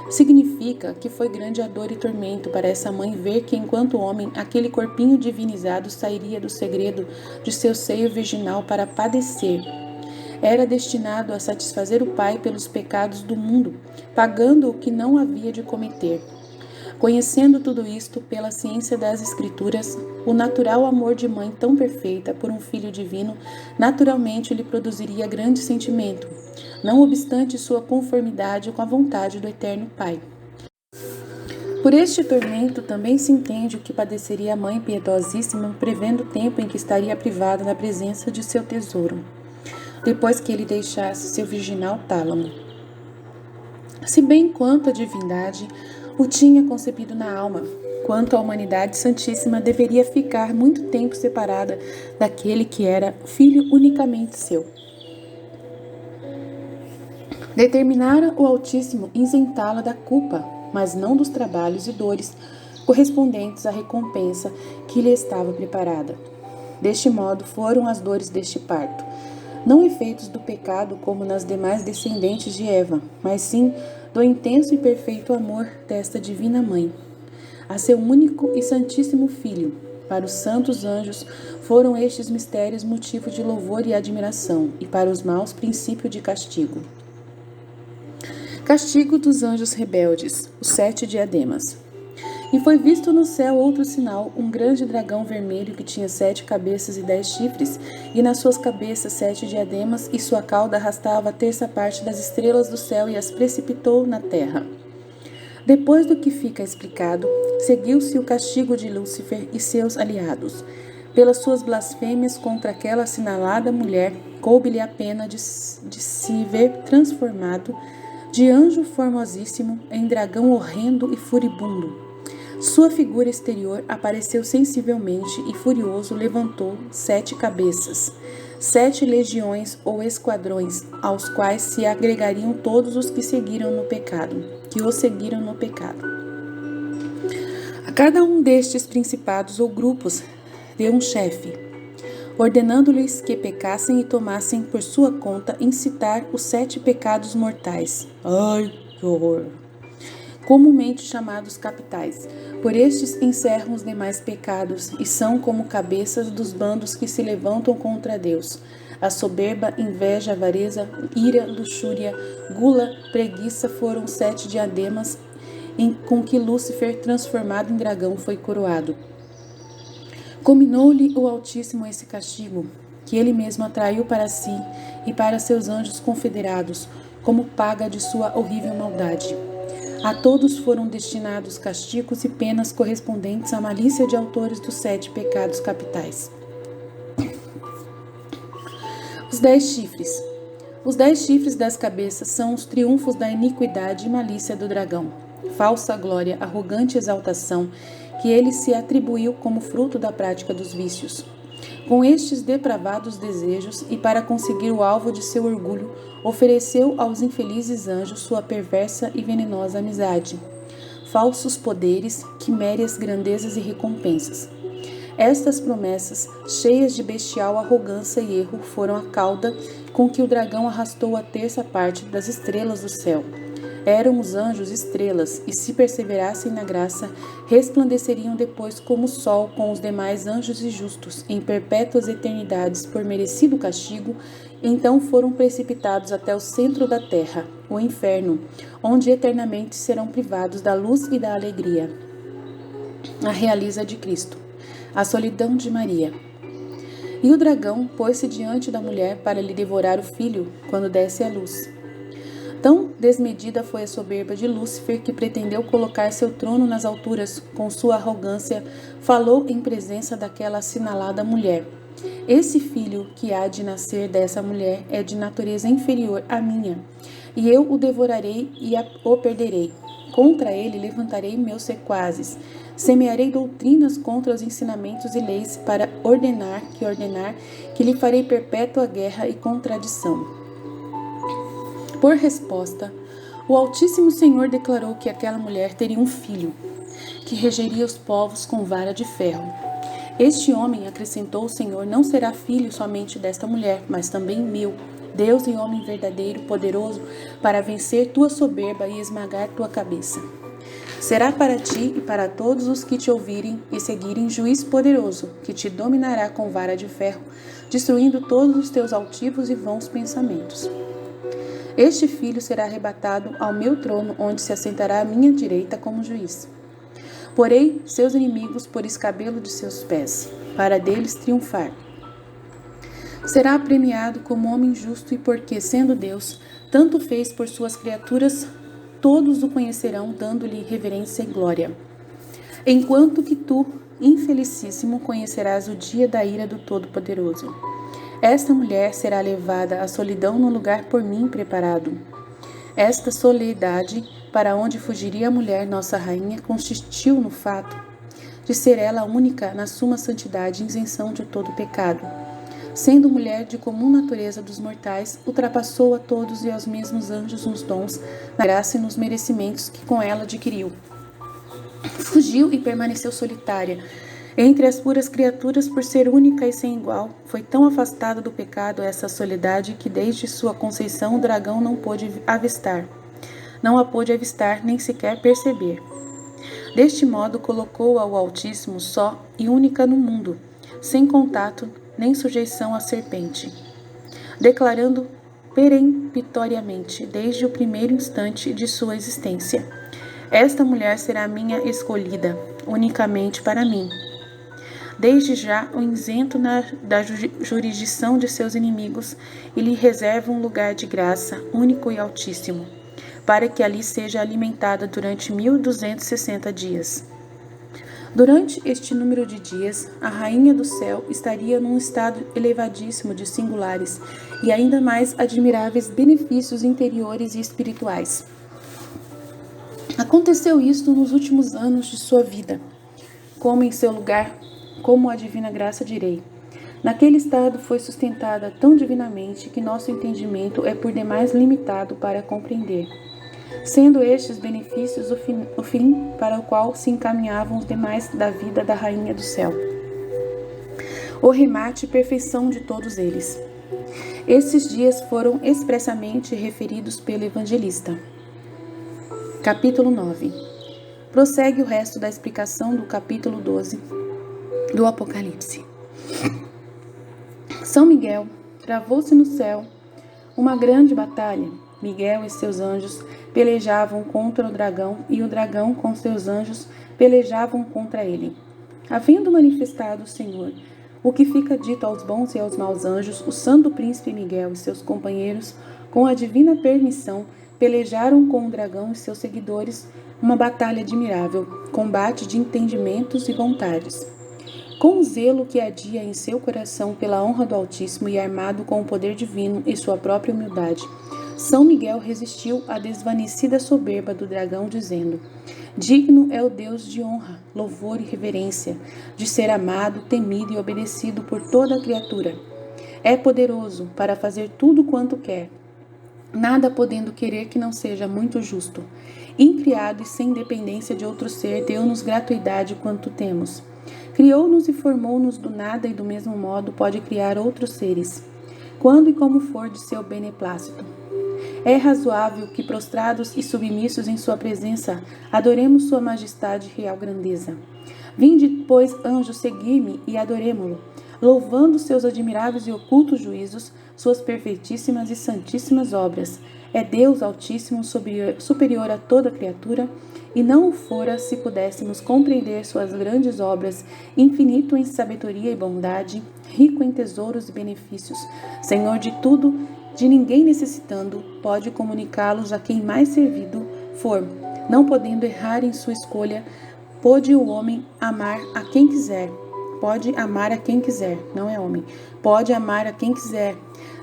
Significa que foi grande a dor e tormento para essa mãe ver que, enquanto homem, aquele corpinho divinizado sairia do segredo de seu seio virginal para padecer. Era destinado a satisfazer o Pai pelos pecados do mundo, pagando o que não havia de cometer. Conhecendo tudo isto pela ciência das Escrituras, o natural amor de mãe tão perfeita por um filho divino naturalmente lhe produziria grande sentimento, não obstante sua conformidade com a vontade do eterno Pai. Por este tormento também se entende o que padeceria a mãe piedosíssima, prevendo o tempo em que estaria privada da presença de seu tesouro, depois que ele deixasse seu virginal tálamo. Se bem quanto a divindade o tinha concebido na alma, quanto a humanidade santíssima deveria ficar muito tempo separada daquele que era filho unicamente seu. Determinara o Altíssimo isentá-la da culpa, mas não dos trabalhos e dores correspondentes à recompensa que lhe estava preparada. Deste modo foram as dores deste parto, não efeitos do pecado como nas demais descendentes de Eva, mas sim do intenso e perfeito amor desta divina mãe a seu único e santíssimo Filho. Para os santos anjos foram estes mistérios motivo de louvor e admiração, e para os maus princípio de castigo. Castigo dos anjos rebeldes, os 7 diademas. E foi visto no céu outro sinal, um grande dragão vermelho que tinha 7 cabeças e 10 chifres, e nas suas cabeças 7 diademas, e sua cauda arrastava a terça parte das estrelas do céu e as precipitou na terra. Depois do que fica explicado, seguiu-se o castigo de Lúcifer e seus aliados. Pelas suas blasfêmias contra aquela assinalada mulher, coube-lhe a pena de se ver transformado de anjo formosíssimo em dragão horrendo e furibundo. Sua figura exterior apareceu sensivelmente e furioso levantou 7 cabeças, 7 legiões ou esquadrões, aos quais se agregariam todos os que o seguiram no pecado. A cada um destes principados ou grupos deu um chefe, ordenando-lhes que pecassem e tomassem por sua conta incitar os 7 pecados mortais. Ai, que horror! comumente chamados capitais. Por estes encerram os demais pecados, e são como cabeças dos bandos que se levantam contra Deus. A soberba, inveja, avareza, ira, luxúria, gula, preguiça foram 7 diademas com que Lúcifer, transformado em dragão, foi coroado. Combinou-lhe o Altíssimo esse castigo, que ele mesmo atraiu para si e para seus anjos confederados, como paga de sua horrível maldade. A todos foram destinados castigos e penas correspondentes à malícia de autores dos 7 pecados capitais. Os 10 chifres. Os 10 chifres das cabeças são os triunfos da iniquidade e malícia do dragão, falsa glória, arrogante exaltação, que ele se atribuiu como fruto da prática dos vícios. Com estes depravados desejos, e para conseguir o alvo de seu orgulho, ofereceu aos infelizes anjos sua perversa e venenosa amizade, falsos poderes, quiméreas, grandezas e recompensas. Estas promessas, cheias de bestial arrogância e erro, foram a cauda com que o dragão arrastou a 1/3 parte das estrelas do céu. Eram os anjos estrelas, e se perseverassem na graça, resplandeceriam depois como o sol com os demais anjos injustos, em perpétuas eternidades por merecido castigo. Então foram precipitados até o centro da terra, o inferno, onde eternamente serão privados da luz e da alegria. A realeza de Cristo. A solidão de Maria. E o dragão pôs-se diante da mulher para lhe devorar o filho, quando desse à luz. Tão desmedida foi a soberba de Lúcifer que pretendeu colocar seu trono nas alturas. Com sua arrogância, falou em presença daquela assinalada mulher: esse filho que há de nascer dessa mulher é de natureza inferior à minha, e eu o devorarei e o perderei. Contra ele levantarei meus sequazes, semearei doutrinas contra os ensinamentos e leis para ordenar que lhe farei perpétua guerra e contradição. Por resposta, o Altíssimo Senhor declarou que aquela mulher teria um filho, que regeria os povos com vara de ferro. Este homem, acrescentou o Senhor, não será filho somente desta mulher, mas também meu, Deus e homem verdadeiro, poderoso, para vencer tua soberba e esmagar tua cabeça. Será para ti e para todos os que te ouvirem e seguirem juiz poderoso, que te dominará com vara de ferro, destruindo todos os teus altivos e vãos pensamentos. Este filho será arrebatado ao meu trono, onde se assentará à minha direita como juiz. Porei seus inimigos por escabelo de seus pés, para deles triunfar. Será premiado como homem justo, e porque, sendo Deus, tanto fez por suas criaturas, todos o conhecerão, dando-lhe reverência e glória. Enquanto que tu, infelicíssimo, conhecerás o dia da ira do Todo-Poderoso. Esta mulher será levada à solidão no lugar por mim preparado. Esta soledade, para onde fugiria a mulher, nossa rainha, consistiu no fato de ser ela a única na suma santidade e isenção de todo pecado. Sendo mulher de comum natureza dos mortais, ultrapassou a todos e aos mesmos anjos nos dons, na graça e nos merecimentos que com ela adquiriu. Fugiu e permaneceu solitária entre as puras criaturas, por ser única e sem igual. Foi tão afastada do pecado essa soledade que desde sua conceição o dragão não a pôde avistar nem sequer perceber. Deste modo colocou-a o Altíssimo só e única no mundo, sem contato nem sujeição à serpente, declarando peremptoriamente desde o primeiro instante de sua existência: esta mulher será minha escolhida, unicamente para mim. Desde já o isento da jurisdição de seus inimigos, e lhe reserva um lugar de graça, único e altíssimo, para que ali seja alimentada durante 1260 dias. Durante este número de dias, a Rainha do Céu estaria num estado elevadíssimo de singulares e ainda mais admiráveis benefícios interiores e espirituais. Aconteceu isto nos últimos anos de sua vida, como em seu lugar, como a divina graça direi. Naquele estado foi sustentada tão divinamente que nosso entendimento é por demais limitado para compreender, sendo estes benefícios o fim para o qual se encaminhavam os demais da vida da Rainha do Céu, o remate e perfeição de todos eles. Esses dias foram expressamente referidos pelo evangelista. Capítulo 9. Prossegue o resto da explicação do capítulo 12 do Apocalipse. São Miguel travou-se no céu uma grande batalha. Miguel e seus anjos pelejavam contra o dragão, e o dragão com seus anjos pelejavam contra ele. Havendo manifestado o Senhor o que fica dito aos bons e aos maus anjos, o santo príncipe Miguel e seus companheiros, com a divina permissão, pelejaram com o dragão e seus seguidores uma batalha admirável, combate de entendimentos e vontades. Com o zelo que adia em seu coração pela honra do Altíssimo e armado com o poder divino e sua própria humildade, São Miguel resistiu à desvanecida soberba do dragão, dizendo: digno é o Deus de honra, louvor e reverência, de ser amado, temido e obedecido por toda a criatura. É poderoso para fazer tudo quanto quer, nada podendo querer que não seja muito justo. Incriado e sem dependência de outro ser, deu-nos gratuidade quanto temos. Criou-nos e formou-nos do nada, e do mesmo modo pode criar outros seres, quando e como for de seu beneplácito. É razoável que, prostrados e submissos em sua presença, adoremos sua majestade e real grandeza. Vinde, pois, anjos, seguir-me e adoremo-lo, louvando seus admiráveis e ocultos juízos, suas perfeitíssimas e santíssimas obras. É Deus Altíssimo, superior a toda criatura, e não o fora se pudéssemos compreender suas grandes obras, infinito em sabedoria e bondade, rico em tesouros e benefícios, Senhor de tudo, de ninguém necessitando, pode comunicá-los a quem mais servido for. Não podendo errar em sua escolha, pode o homem amar a quem quiser. Pode amar a quem quiser, não é homem. Pode amar a quem quiser,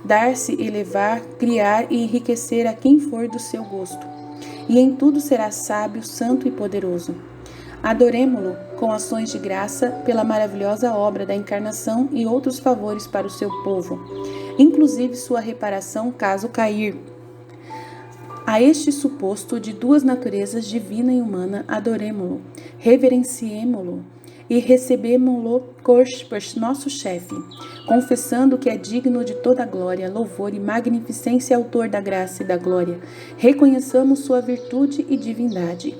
dar-se, elevar, criar e enriquecer a quem for do seu gosto. E em tudo será sábio, santo e poderoso. Adoremo-lo com ações de graça pela maravilhosa obra da encarnação e outros favores para o seu povo, inclusive sua reparação caso cair. A este suposto de duas naturezas, divina e humana, adoremo-lo, reverenciemo-lo e recebemo-lo por nosso chefe, confessando que é digno de toda glória, louvor e magnificência, autor da graça e da glória. Reconheçamos sua virtude e divindade.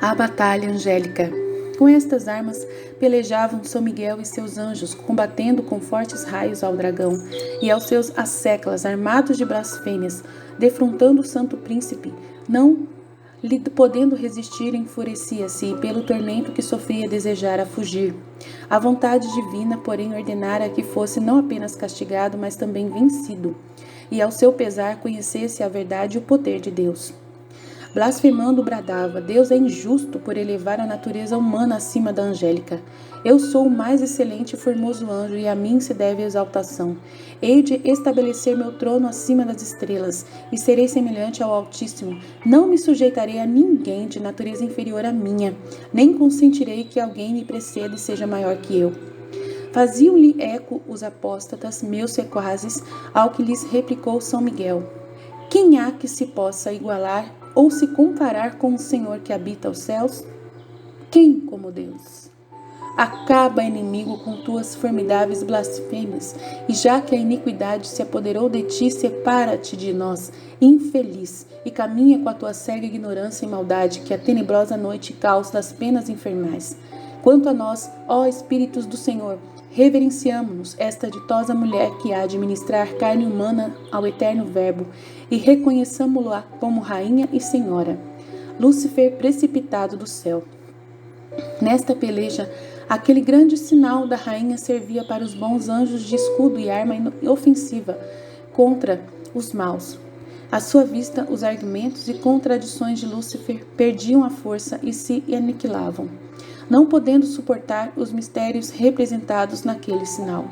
A batalha angélica. Com estas armas pelejavam São Miguel e seus anjos, combatendo com fortes raios ao dragão e aos seus asseclas, armados de blasfêmias, defrontando o santo príncipe. Não lhe podendo resistir, enfurecia-se e pelo tormento que sofria desejara fugir. A vontade divina, porém, ordenara que fosse não apenas castigado, mas também vencido, e ao seu pesar conhecesse a verdade e o poder de Deus. Blasfemando, bradava: Deus é injusto por elevar a natureza humana acima da angélica. Eu sou o mais excelente e formoso anjo, e a mim se deve a exaltação. Hei de estabelecer meu trono acima das estrelas, e serei semelhante ao Altíssimo. Não me sujeitarei a ninguém de natureza inferior à minha, nem consentirei que alguém me preceda e seja maior que eu. Faziam-lhe eco os apóstatas, meus sequazes, ao que lhes replicou São Miguel: quem há que se possa igualar ou se comparar com o Senhor que habita os céus? Quem como Deus? Acaba, inimigo, com tuas formidáveis blasfêmias, e já que a iniquidade se apoderou de ti, separa-te de nós, infeliz, e caminha com a tua cega ignorância e maldade, que a tenebrosa noite causa das penas infernais. Quanto a nós, ó Espíritos do Senhor, reverenciamo-nos esta ditosa mulher que há de ministrar carne humana ao eterno Verbo, e reconheçamo-la como Rainha e Senhora. Lúcifer precipitado do céu. Nesta peleja, aquele grande sinal da rainha servia para os bons anjos de escudo e arma ofensiva contra os maus. À sua vista, os argumentos e contradições de Lúcifer perdiam a força e se aniquilavam, não podendo suportar os mistérios representados naquele sinal.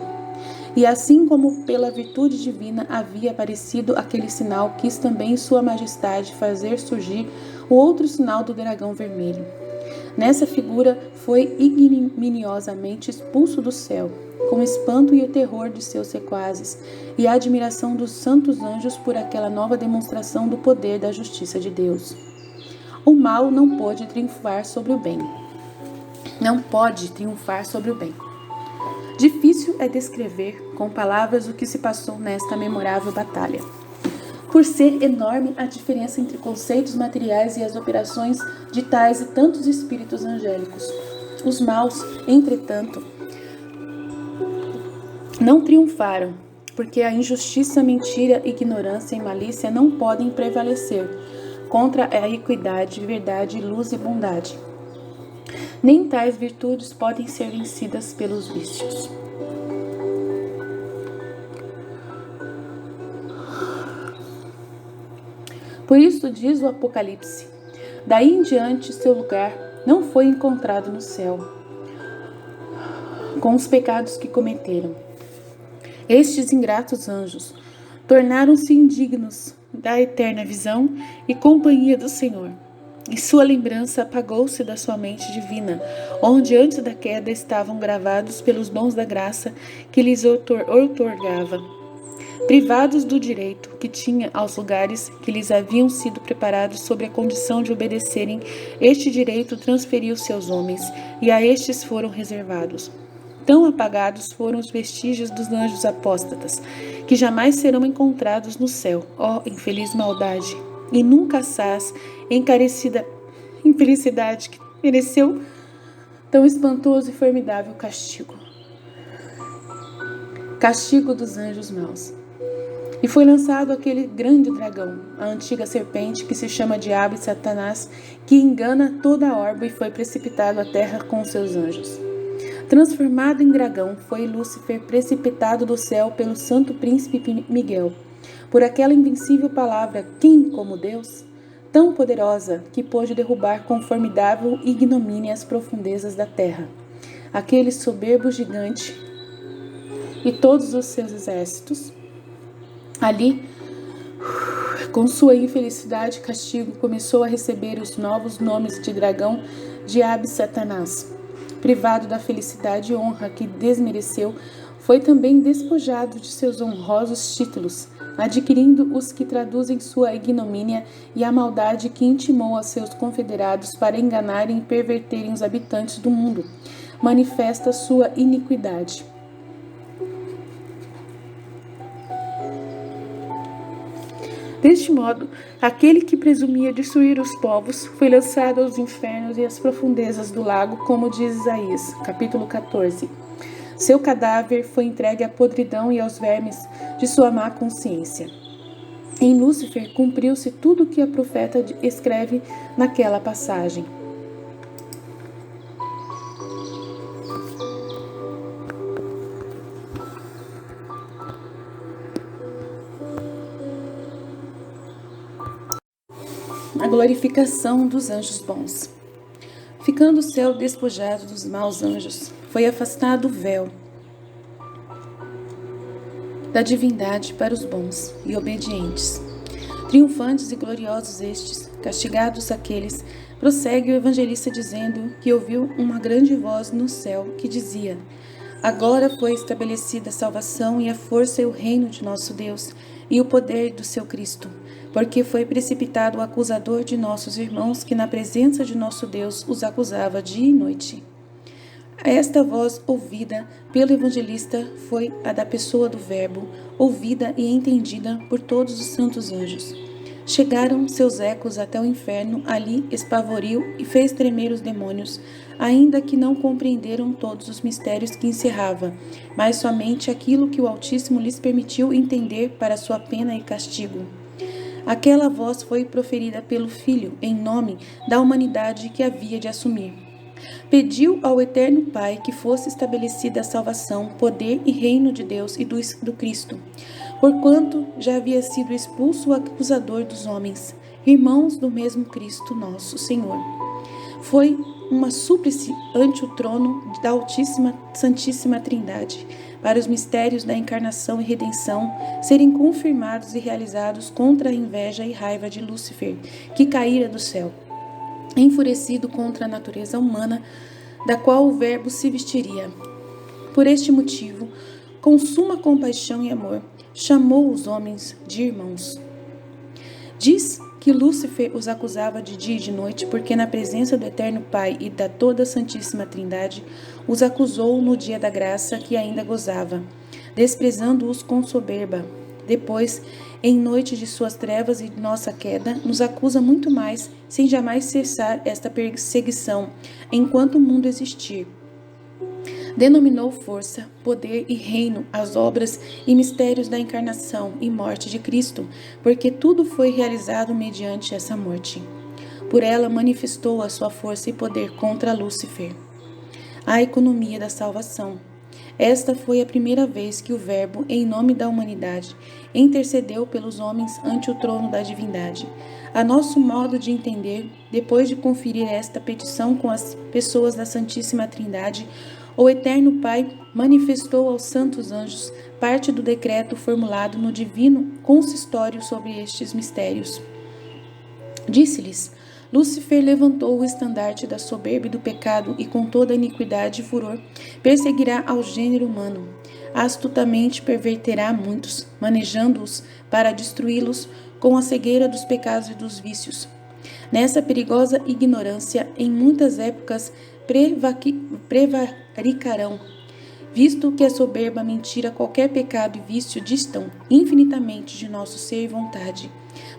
E assim como pela virtude divina havia aparecido aquele sinal, quis também Sua Majestade fazer surgir o outro sinal do dragão vermelho. Nessa figura foi ignominiosamente expulso do céu, com espanto e o terror de seus sequazes, e a admiração dos santos anjos por aquela nova demonstração do poder da justiça de Deus. O mal não pôde triunfar sobre o bem. Não pode triunfar sobre o bem. Difícil é descrever com palavras o que se passou nesta memorável batalha. por ser enorme a diferença entre conceitos materiais e as operações de tais e tantos espíritos angélicos. Os maus, entretanto, não triunfaram, porque a injustiça, mentira, ignorância e malícia não podem prevalecer contra a equidade, verdade, luz e bondade. Nem tais virtudes podem ser vencidas pelos vícios. Por isso diz o Apocalipse: daí em diante seu lugar não foi encontrado no céu, com os pecados que cometeram. Estes ingratos anjos tornaram-se indignos da eterna visão e companhia do Senhor, e sua lembrança apagou-se da sua mente divina, onde antes da queda estavam gravados pelos dons da graça que lhes outorgava. Privados do direito que tinha aos lugares que lhes haviam sido preparados sob a condição de obedecerem, este direito transferiu-se aos homens, e a estes foram reservados. Tão apagados foram os vestígios dos anjos apóstatas, que jamais serão encontrados no céu, ó infeliz maldade, e nunca assaz encarecida infelicidade que mereceu tão espantoso e formidável castigo. Castigo dos anjos maus. E foi lançado aquele grande dragão, a antiga serpente que se chama Diabo e Satanás, que engana toda a orbe, e foi precipitado à terra com seus anjos. Transformado em dragão, foi Lúcifer precipitado do céu pelo santo príncipe Miguel, por aquela invencível palavra, quem como Deus? Tão poderosa que pôde derrubar com formidável ignomínia as profundezas da terra. Aquele soberbo gigante e todos os seus exércitos. Ali, com sua infelicidade e castigo, começou a receber os novos nomes de dragão, Diabo e Satanás. Privado da felicidade e honra que desmereceu, foi também despojado de seus honrosos títulos, adquirindo os que traduzem sua ignomínia e a maldade que intimou a seus confederados para enganarem e perverterem os habitantes do mundo. Manifesta sua iniquidade. Deste modo, aquele que presumia destruir os povos foi lançado aos infernos e às profundezas do lago, como diz Isaías, capítulo 14. Seu cadáver foi entregue à podridão e aos vermes de sua má consciência. Em Lúcifer cumpriu-se tudo o que a profeta escreve naquela passagem. A glorificação dos anjos bons. Ficando o céu despojado dos maus anjos, foi afastado o véu da divindade para os bons e obedientes. Triunfantes e gloriosos estes, castigados aqueles, prossegue o evangelista dizendo que ouviu uma grande voz no céu que dizia: agora foi estabelecida a salvação e a força e o reino de nosso Deus e o poder do seu Cristo, porque foi precipitado o acusador de nossos irmãos, que na presença de nosso Deus os acusava dia e noite. Esta voz ouvida pelo evangelista foi a da pessoa do Verbo, ouvida e entendida por todos os santos anjos. Chegaram seus ecos até o inferno, ali espavoriu e fez tremer os demônios, ainda que não compreenderam todos os mistérios que encerrava, mas somente aquilo que o Altíssimo lhes permitiu entender para sua pena e castigo. Aquela voz foi proferida pelo Filho, em nome da humanidade que havia de assumir. Pediu ao Eterno Pai que fosse estabelecida a salvação, poder e reino de Deus e do Cristo, porquanto já havia sido expulso o acusador dos homens, irmãos do mesmo Cristo nosso Senhor. Foi uma súplice ante o trono da Altíssima Santíssima Trindade, para os mistérios da encarnação e redenção serem confirmados e realizados contra a inveja e raiva de Lúcifer, que caíra do céu, enfurecido contra a natureza humana, da qual o Verbo se vestiria. Por este motivo, com suma compaixão e amor, chamou os homens de irmãos. Diz que Lúcifer os acusava de dia e de noite, porque na presença do Eterno Pai e da toda a Santíssima Trindade, os acusou no dia da graça que ainda gozava, desprezando-os com soberba. Depois, em noite de suas trevas e de nossa queda, nos acusa muito mais, sem jamais cessar esta perseguição, enquanto o mundo existir. Denominou força, poder e reino as obras e mistérios da encarnação e morte de Cristo, porque tudo foi realizado mediante essa morte. Por ela manifestou a sua força e poder contra Lúcifer. A economia da salvação. Esta foi a primeira vez que o Verbo, em nome da humanidade, intercedeu pelos homens ante o trono da divindade. A nosso modo de entender, depois de conferir esta petição com as pessoas da Santíssima Trindade, o Eterno Pai manifestou aos santos anjos parte do decreto formulado no divino consistório sobre estes mistérios. Disse-lhes: Lúcifer levantou o estandarte da soberba e do pecado e com toda iniquidade e furor perseguirá ao gênero humano. Astutamente perverterá muitos, manejando-os para destruí-los com a cegueira dos pecados e dos vícios. Nessa perigosa ignorância, em muitas épocas prevaricarão, visto que a soberba, mentira, qualquer pecado e vício distam infinitamente de nosso ser e vontade.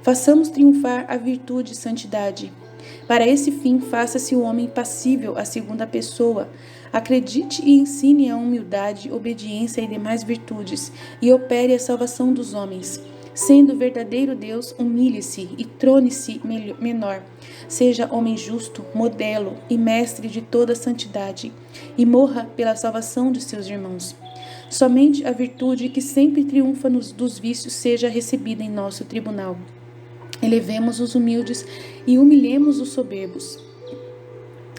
Façamos triunfar a virtude e santidade. Para esse fim, faça-se o homem passível à segunda pessoa. Acredite e ensine a humildade, obediência e demais virtudes, e opere a salvação dos homens. Sendo verdadeiro Deus, humilhe-se e trone-se menor. Seja homem justo, modelo e mestre de toda santidade, e morra pela salvação de seus irmãos. Somente a virtude que sempre triunfa dos vícios seja recebida em nosso tribunal. Elevemos os humildes e humilhemos os soberbos.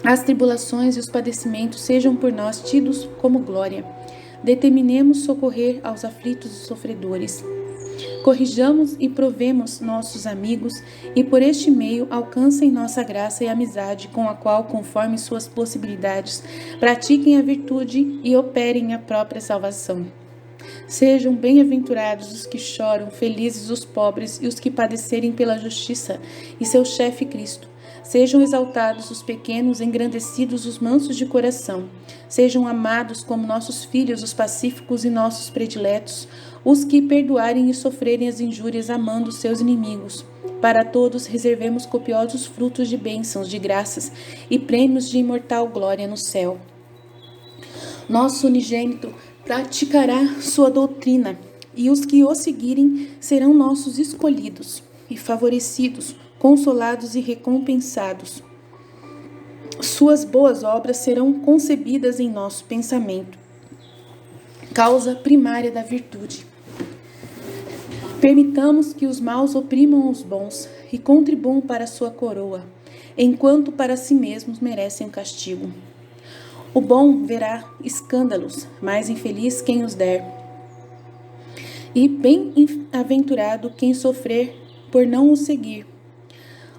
As tribulações e os padecimentos sejam por nós tidos como glória. Determinemos socorrer aos aflitos e sofredores. Corrijamos e provemos nossos amigos, e por este meio alcancem nossa graça e amizade, com a qual, conforme suas possibilidades, pratiquem a virtude e operem a própria salvação. Sejam bem-aventurados os que choram, felizes os pobres e os que padecerem pela justiça, e seu chefe Cristo. Sejam exaltados os pequenos, engrandecidos os mansos de coração. Sejam amados como nossos filhos os pacíficos e nossos prediletos, os que perdoarem e sofrerem as injúrias amando seus inimigos. Para todos reservemos copiosos frutos de bênçãos, de graças e prêmios de imortal glória no céu. Nosso unigênito praticará sua doutrina, e os que o seguirem serão nossos escolhidos e favorecidos, consolados e recompensados. Suas boas obras serão concebidas em nosso pensamento, causa primária da virtude. Permitamos que os maus oprimam os bons e contribuam para sua coroa, enquanto para si mesmos merecem castigo. O bom verá escândalos, mais infeliz quem os der, e bem-aventurado quem sofrer por não os seguir.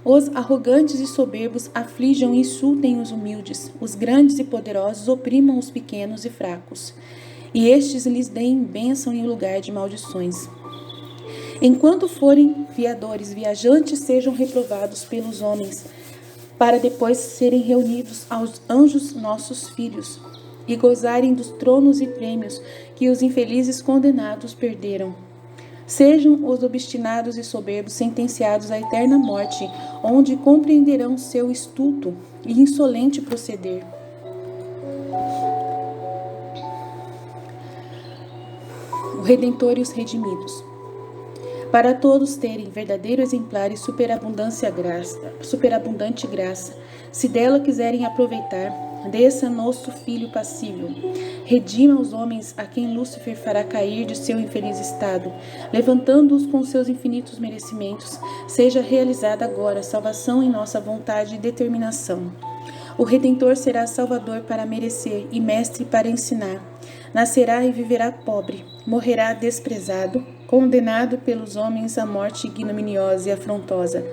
Os arrogantes e soberbos aflijam e insultem os humildes, os grandes e poderosos oprimam os pequenos e fracos, e estes lhes deem bênção em lugar de maldições. Enquanto forem viajantes sejam reprovados pelos homens, para depois serem reunidos aos anjos nossos filhos, e gozarem dos tronos e prêmios que os infelizes condenados perderam. Sejam os obstinados e soberbos sentenciados à eterna morte, onde compreenderão seu estulto e insolente proceder. O Redentor e os redimidos. Para todos terem verdadeiro exemplar e superabundante graça, se dela quiserem aproveitar, desça nosso Filho passível. Redima os homens a quem Lúcifer fará cair de seu infeliz estado, levantando-os com seus infinitos merecimentos. Seja realizada agora a salvação em nossa vontade e determinação. O Redentor será Salvador para merecer e Mestre para ensinar. Nascerá e viverá pobre, morrerá desprezado, condenado pelos homens à morte ignominiosa e afrontosa.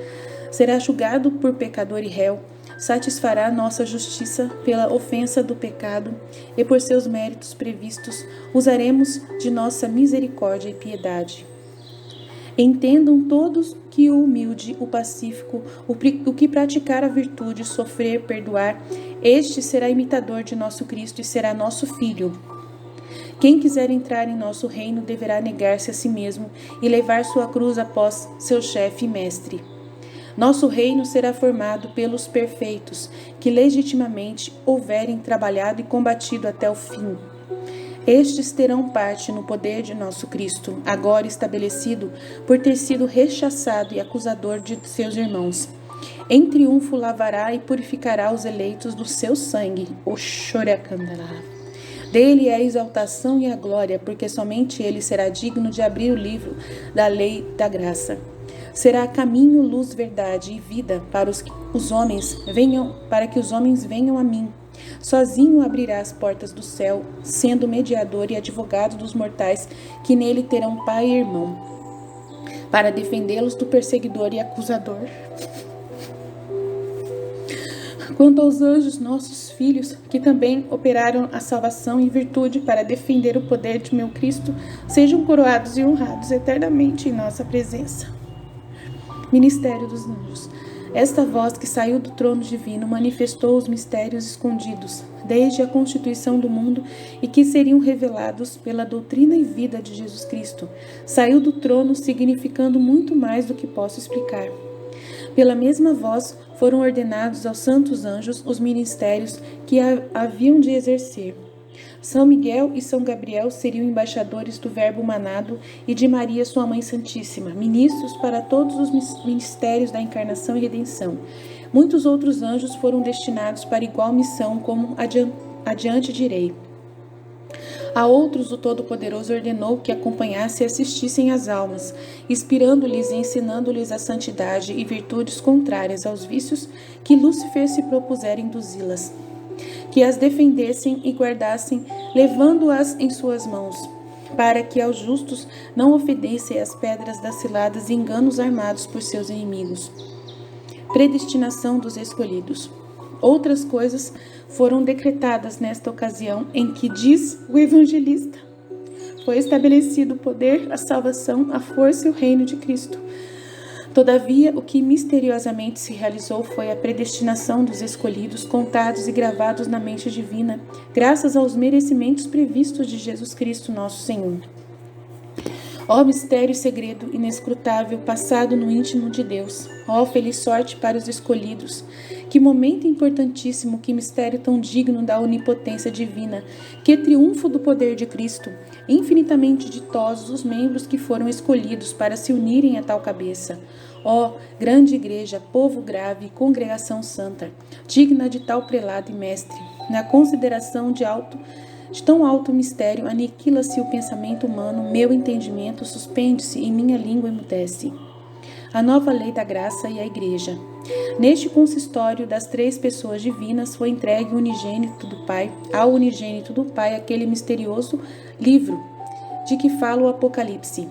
Será julgado por pecador e réu, satisfará nossa justiça pela ofensa do pecado, e por seus méritos previstos usaremos de nossa misericórdia e piedade. Entendam todos que o humilde, o pacífico, o que praticar a virtude, sofrer, perdoar, este será imitador de nosso Cristo e será nosso filho. Quem quiser entrar em nosso reino deverá negar-se a si mesmo e levar sua cruz após seu chefe e mestre. Nosso reino será formado pelos perfeitos, que legitimamente houverem trabalhado e combatido até o fim. Estes terão parte no poder de nosso Cristo, agora estabelecido por ter sido rechaçado e acusador de seus irmãos. Em triunfo lavará e purificará os eleitos do seu sangue. O Shoryakandala. Dele é a exaltação e a glória, porque somente ele será digno de abrir o livro da lei da graça. Será caminho, luz, verdade e vida para que os homens venham a mim. Sozinho abrirá as portas do céu, sendo mediador e advogado dos mortais que nele terão pai e irmão, para defendê-los do perseguidor e acusador. Quanto aos anjos, nossos filhos, que também operaram a salvação em virtude para defender o poder de meu Cristo, sejam coroados e honrados eternamente em nossa presença. Ministério dos Anjos. Esta voz que saiu do trono divino manifestou os mistérios escondidos desde a constituição do mundo e que seriam revelados pela doutrina e vida de Jesus Cristo. Saiu do trono significando muito mais do que posso explicar. Pela mesma voz foram ordenados aos santos anjos os ministérios que haviam de exercer. São Miguel e São Gabriel seriam embaixadores do Verbo manado e de Maria, sua Mãe Santíssima, ministros para todos os ministérios da encarnação e redenção. Muitos outros anjos foram destinados para igual missão, como adiante direi. A outros o Todo-Poderoso ordenou que acompanhassem e assistissem às almas, inspirando-lhes e ensinando-lhes a santidade e virtudes contrárias aos vícios que Lúcifer se propusera induzi-las, que as defendessem e guardassem, levando-as em suas mãos, para que aos justos não ofendessem as pedras das ciladas e enganos armados por seus inimigos. Predestinação dos escolhidos. Outras coisas foram decretadas nesta ocasião em que, diz o evangelista, foi estabelecido o poder, a salvação, a força e o reino de Cristo. Todavia, o que misteriosamente se realizou foi a predestinação dos escolhidos, contados e gravados na mente divina, graças aos merecimentos previstos de Jesus Cristo, nosso Senhor. Ó mistério segredo, inescrutável, passado no íntimo de Deus. Ó feliz sorte para os escolhidos. Que momento importantíssimo, que mistério tão digno da onipotência divina. Que triunfo do poder de Cristo. Infinitamente ditosos os membros que foram escolhidos para se unirem a tal cabeça. Ó grande igreja, povo grave, congregação santa, digna de tal prelado e mestre. Na consideração de tão alto mistério, aniquila-se o pensamento humano, meu entendimento suspende-se e minha língua emudece. A nova lei da graça e a igreja. Neste consistório das três pessoas divinas foi entregue ao unigênito do Pai aquele misterioso livro de que fala o Apocalipse,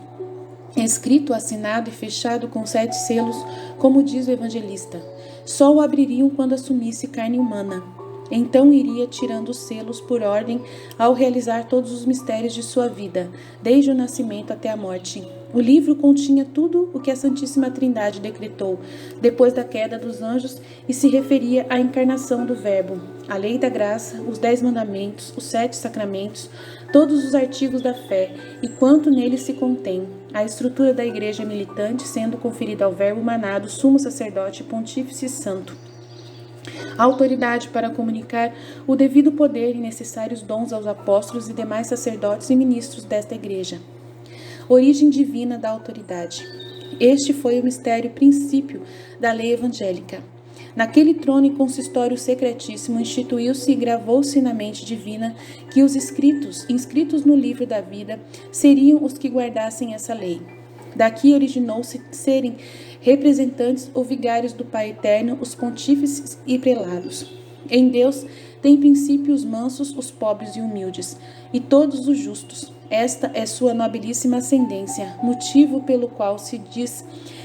escrito, assinado e fechado com 7 selos, como diz o evangelista. Só o abririam quando assumisse carne humana. Então iria tirando os selos por ordem ao realizar todos os mistérios de sua vida, desde o nascimento até a morte. O livro continha tudo o que a Santíssima Trindade decretou depois da queda dos anjos e se referia à encarnação do Verbo, a lei da graça, os 10 mandamentos, os 7 sacramentos, todos os artigos da fé e quanto nele se contém, a estrutura da igreja militante sendo conferida ao Verbo manado, sumo sacerdote, pontífice santo. A autoridade para comunicar o devido poder e necessários dons aos apóstolos e demais sacerdotes e ministros desta igreja. Origem divina da autoridade. Este foi o mistério princípio da lei evangélica. Naquele trono e consistório secretíssimo instituiu-se e gravou-se na mente divina que os inscritos no livro da vida, seriam os que guardassem essa lei. Daqui originou-se serem representantes ou vigários do Pai Eterno, os pontífices e prelados. Em Deus tem princípio os mansos, os pobres e humildes, e todos os justos. Esta é sua nobilíssima ascendência, motivo pelo qual se diz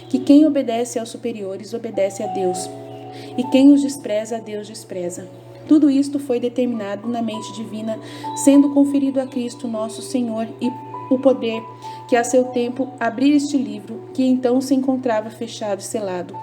que quem obedece aos superiores obedece a Deus, e quem os despreza, a Deus despreza. Tudo isto foi determinado na mente divina, sendo conferido a Cristo nosso Senhor e o poder que a seu tempo abrir este livro, que então se encontrava fechado e selado.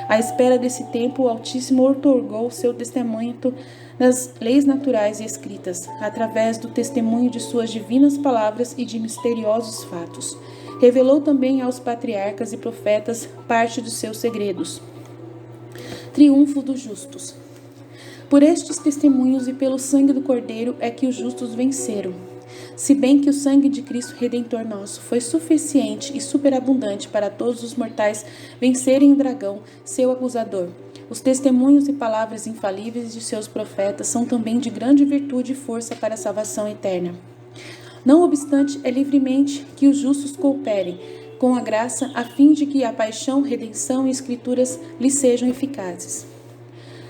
À espera desse tempo, o Altíssimo outorgou seu testamento nas leis naturais e escritas, através do testemunho de suas divinas palavras e de misteriosos fatos. Revelou também aos patriarcas e profetas parte dos seus segredos. Triunfo dos justos. Por estes testemunhos e pelo sangue do Cordeiro é que os justos venceram. Se bem que o sangue de Cristo Redentor nosso foi suficiente e superabundante para todos os mortais vencerem o dragão, seu acusador, os testemunhos e palavras infalíveis de seus profetas são também de grande virtude e força para a salvação eterna. Não obstante, é livremente que os justos cooperem com a graça, a fim de que a paixão, redenção e escrituras lhes sejam eficazes.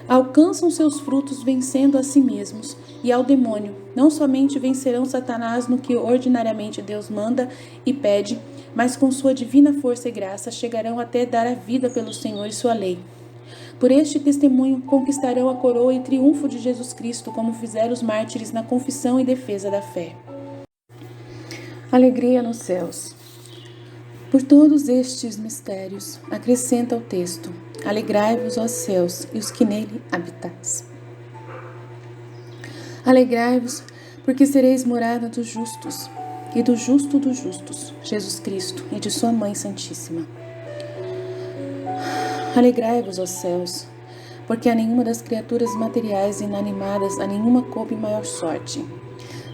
Alcançam seus frutos vencendo a si mesmos e ao demônio. Não somente vencerão Satanás no que ordinariamente Deus manda e pede, mas com sua divina força e graça chegarão até dar a vida pelo Senhor e sua lei. Por este testemunho conquistarão a coroa e triunfo de Jesus Cristo, como fizeram os mártires na confissão e defesa da fé. Alegria nos céus. Por todos estes mistérios, acrescenta o texto: alegrai-vos, ó céus, e os que nele habitais. Alegrai-vos, porque sereis morada dos justos, e do justo dos justos, Jesus Cristo, e de sua Mãe Santíssima. Alegrai-vos, ó céus, porque a nenhuma das criaturas materiais e inanimadas, a nenhuma coube maior sorte.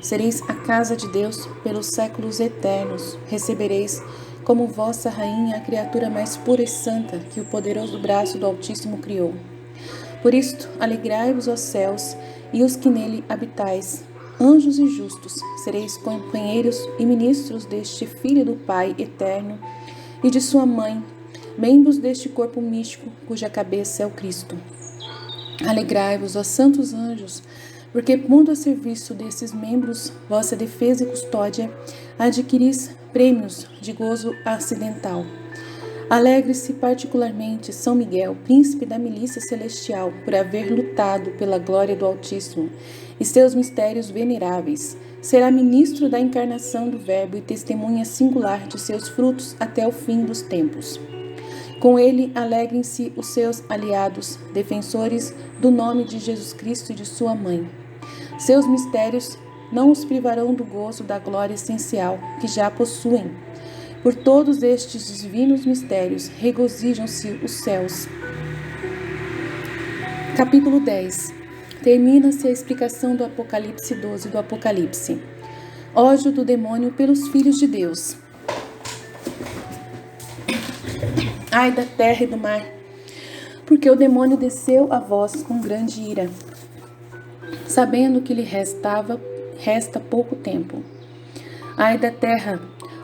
Sereis a casa de Deus pelos séculos eternos, recebereis como vossa rainha a criatura mais pura e santa que o poderoso braço do Altíssimo criou. Por isto, alegrai-vos, ó céus, e os que nele habitais, anjos e justos, sereis companheiros e ministros deste Filho do Pai eterno e de sua Mãe, membros deste corpo místico, cuja cabeça é o Cristo. Alegrai-vos, ó santos anjos, porque, pondo a serviço desses membros vossa defesa e custódia, adquiris prêmios de gozo acidental. Alegre-se particularmente São Miguel, príncipe da milícia celestial, por haver lutado pela glória do Altíssimo e seus mistérios veneráveis. Será ministro da encarnação do Verbo e testemunha singular de seus frutos até o fim dos tempos. Com ele alegrem-se os seus aliados, defensores do nome de Jesus Cristo e de sua Mãe. Seus mistérios não os privarão do gozo da glória essencial que já possuem. Por todos estes divinos mistérios regozijam-se os céus. Capítulo 10. Termina-se a explicação do Apocalipse 12 do Apocalipse. Ódio do demônio pelos filhos de Deus. Ai da terra e do mar, porque o demônio desceu a vós com grande ira, sabendo que lhe resta pouco tempo. Ai da terra,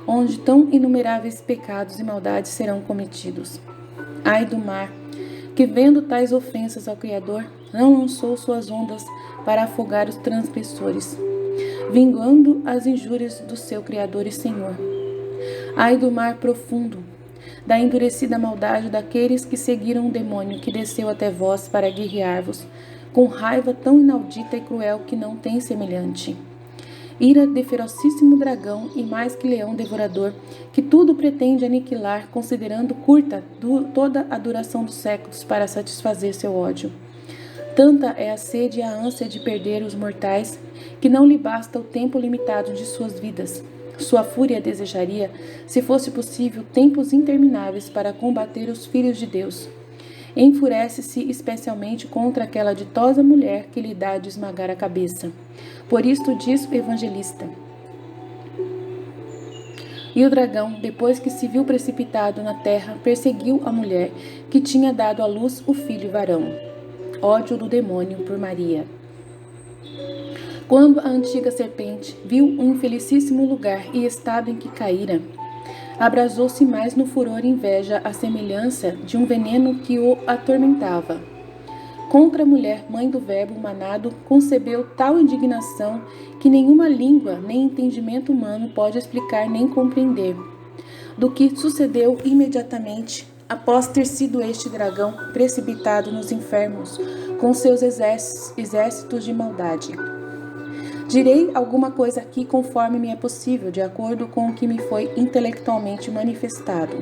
onde tão inumeráveis pecados e maldades serão cometidos. Ai do mar, que vendo tais ofensas ao Criador, não lançou suas ondas para afogar os transgressores, vingando as injúrias do seu Criador e Senhor. Ai do mar profundo, da endurecida maldade daqueles que seguiram o demônio que desceu até vós para guerrear-vos, com raiva tão inaudita e cruel que não tem semelhante. Ira de ferocíssimo dragão e mais que leão devorador, que tudo pretende aniquilar, considerando curta toda a duração dos séculos para satisfazer seu ódio. Tanta é a sede e a ânsia de perder os mortais, que não lhe basta o tempo limitado de suas vidas. Sua fúria desejaria, se fosse possível, tempos intermináveis para combater os filhos de Deus. Enfurece-se especialmente contra aquela ditosa mulher que lhe dá de esmagar a cabeça. Por isto diz o evangelista: e o dragão, depois que se viu precipitado na terra, perseguiu a mulher que tinha dado à luz o filho varão. Ódio do demônio por Maria. Quando a antiga serpente viu um infelicíssimo lugar e estado em que caíra, abrasou-se mais no furor e inveja à semelhança de um veneno que o atormentava. Contra a mulher, mãe do Verbo manado, concebeu tal indignação que nenhuma língua nem entendimento humano pode explicar nem compreender. Do que sucedeu imediatamente, após ter sido este dragão precipitado nos infernos com seus exércitos de maldade. Direi alguma coisa aqui conforme me é possível, de acordo com o que me foi intelectualmente manifestado.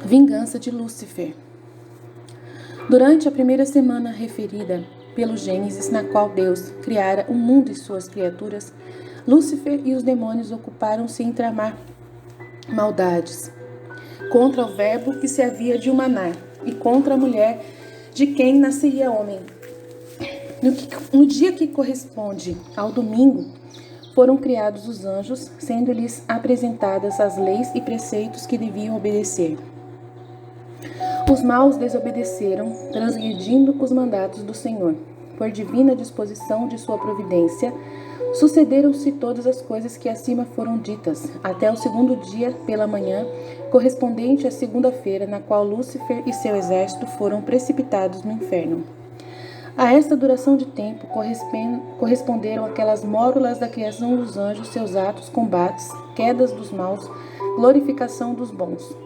Vingança de Lúcifer. Durante a primeira semana referida pelo Gênesis, na qual Deus criara o mundo e suas criaturas, Lúcifer e os demônios ocuparam-se em tramar maldades contra o verbo que se havia de humanar e contra a mulher de quem nasceria homem. No dia que corresponde ao domingo, foram criados os anjos, sendo-lhes apresentadas as leis e preceitos que deviam obedecer. Os maus desobedeceram, transgredindo os mandatos do Senhor. Por divina disposição de sua providência, sucederam-se todas as coisas que acima foram ditas, até o segundo dia pela manhã, correspondente à segunda-feira, na qual Lúcifer e seu exército foram precipitados no inferno. A esta duração de tempo corresponderam aquelas mórulas da criação dos anjos, seus atos, combates, quedas dos maus, glorificação dos bons.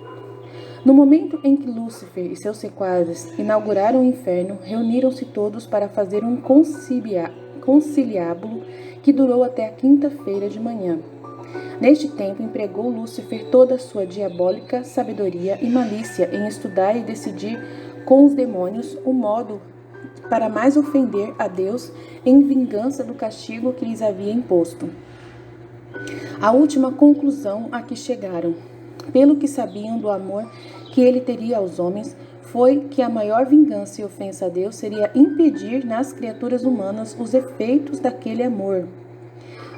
No momento em que Lúcifer e seus sequazes inauguraram o inferno, reuniram-se todos para fazer um conciliábulo que durou até a quinta-feira de manhã. Neste tempo, empregou Lúcifer toda a sua diabólica sabedoria e malícia em estudar e decidir com os demônios o modo para mais ofender a Deus em vingança do castigo que lhes havia imposto. A última conclusão a que chegaram, pelo que sabiam do amor que ele teria aos homens, foi que a maior vingança e ofensa a Deus seria impedir nas criaturas humanas os efeitos daquele amor.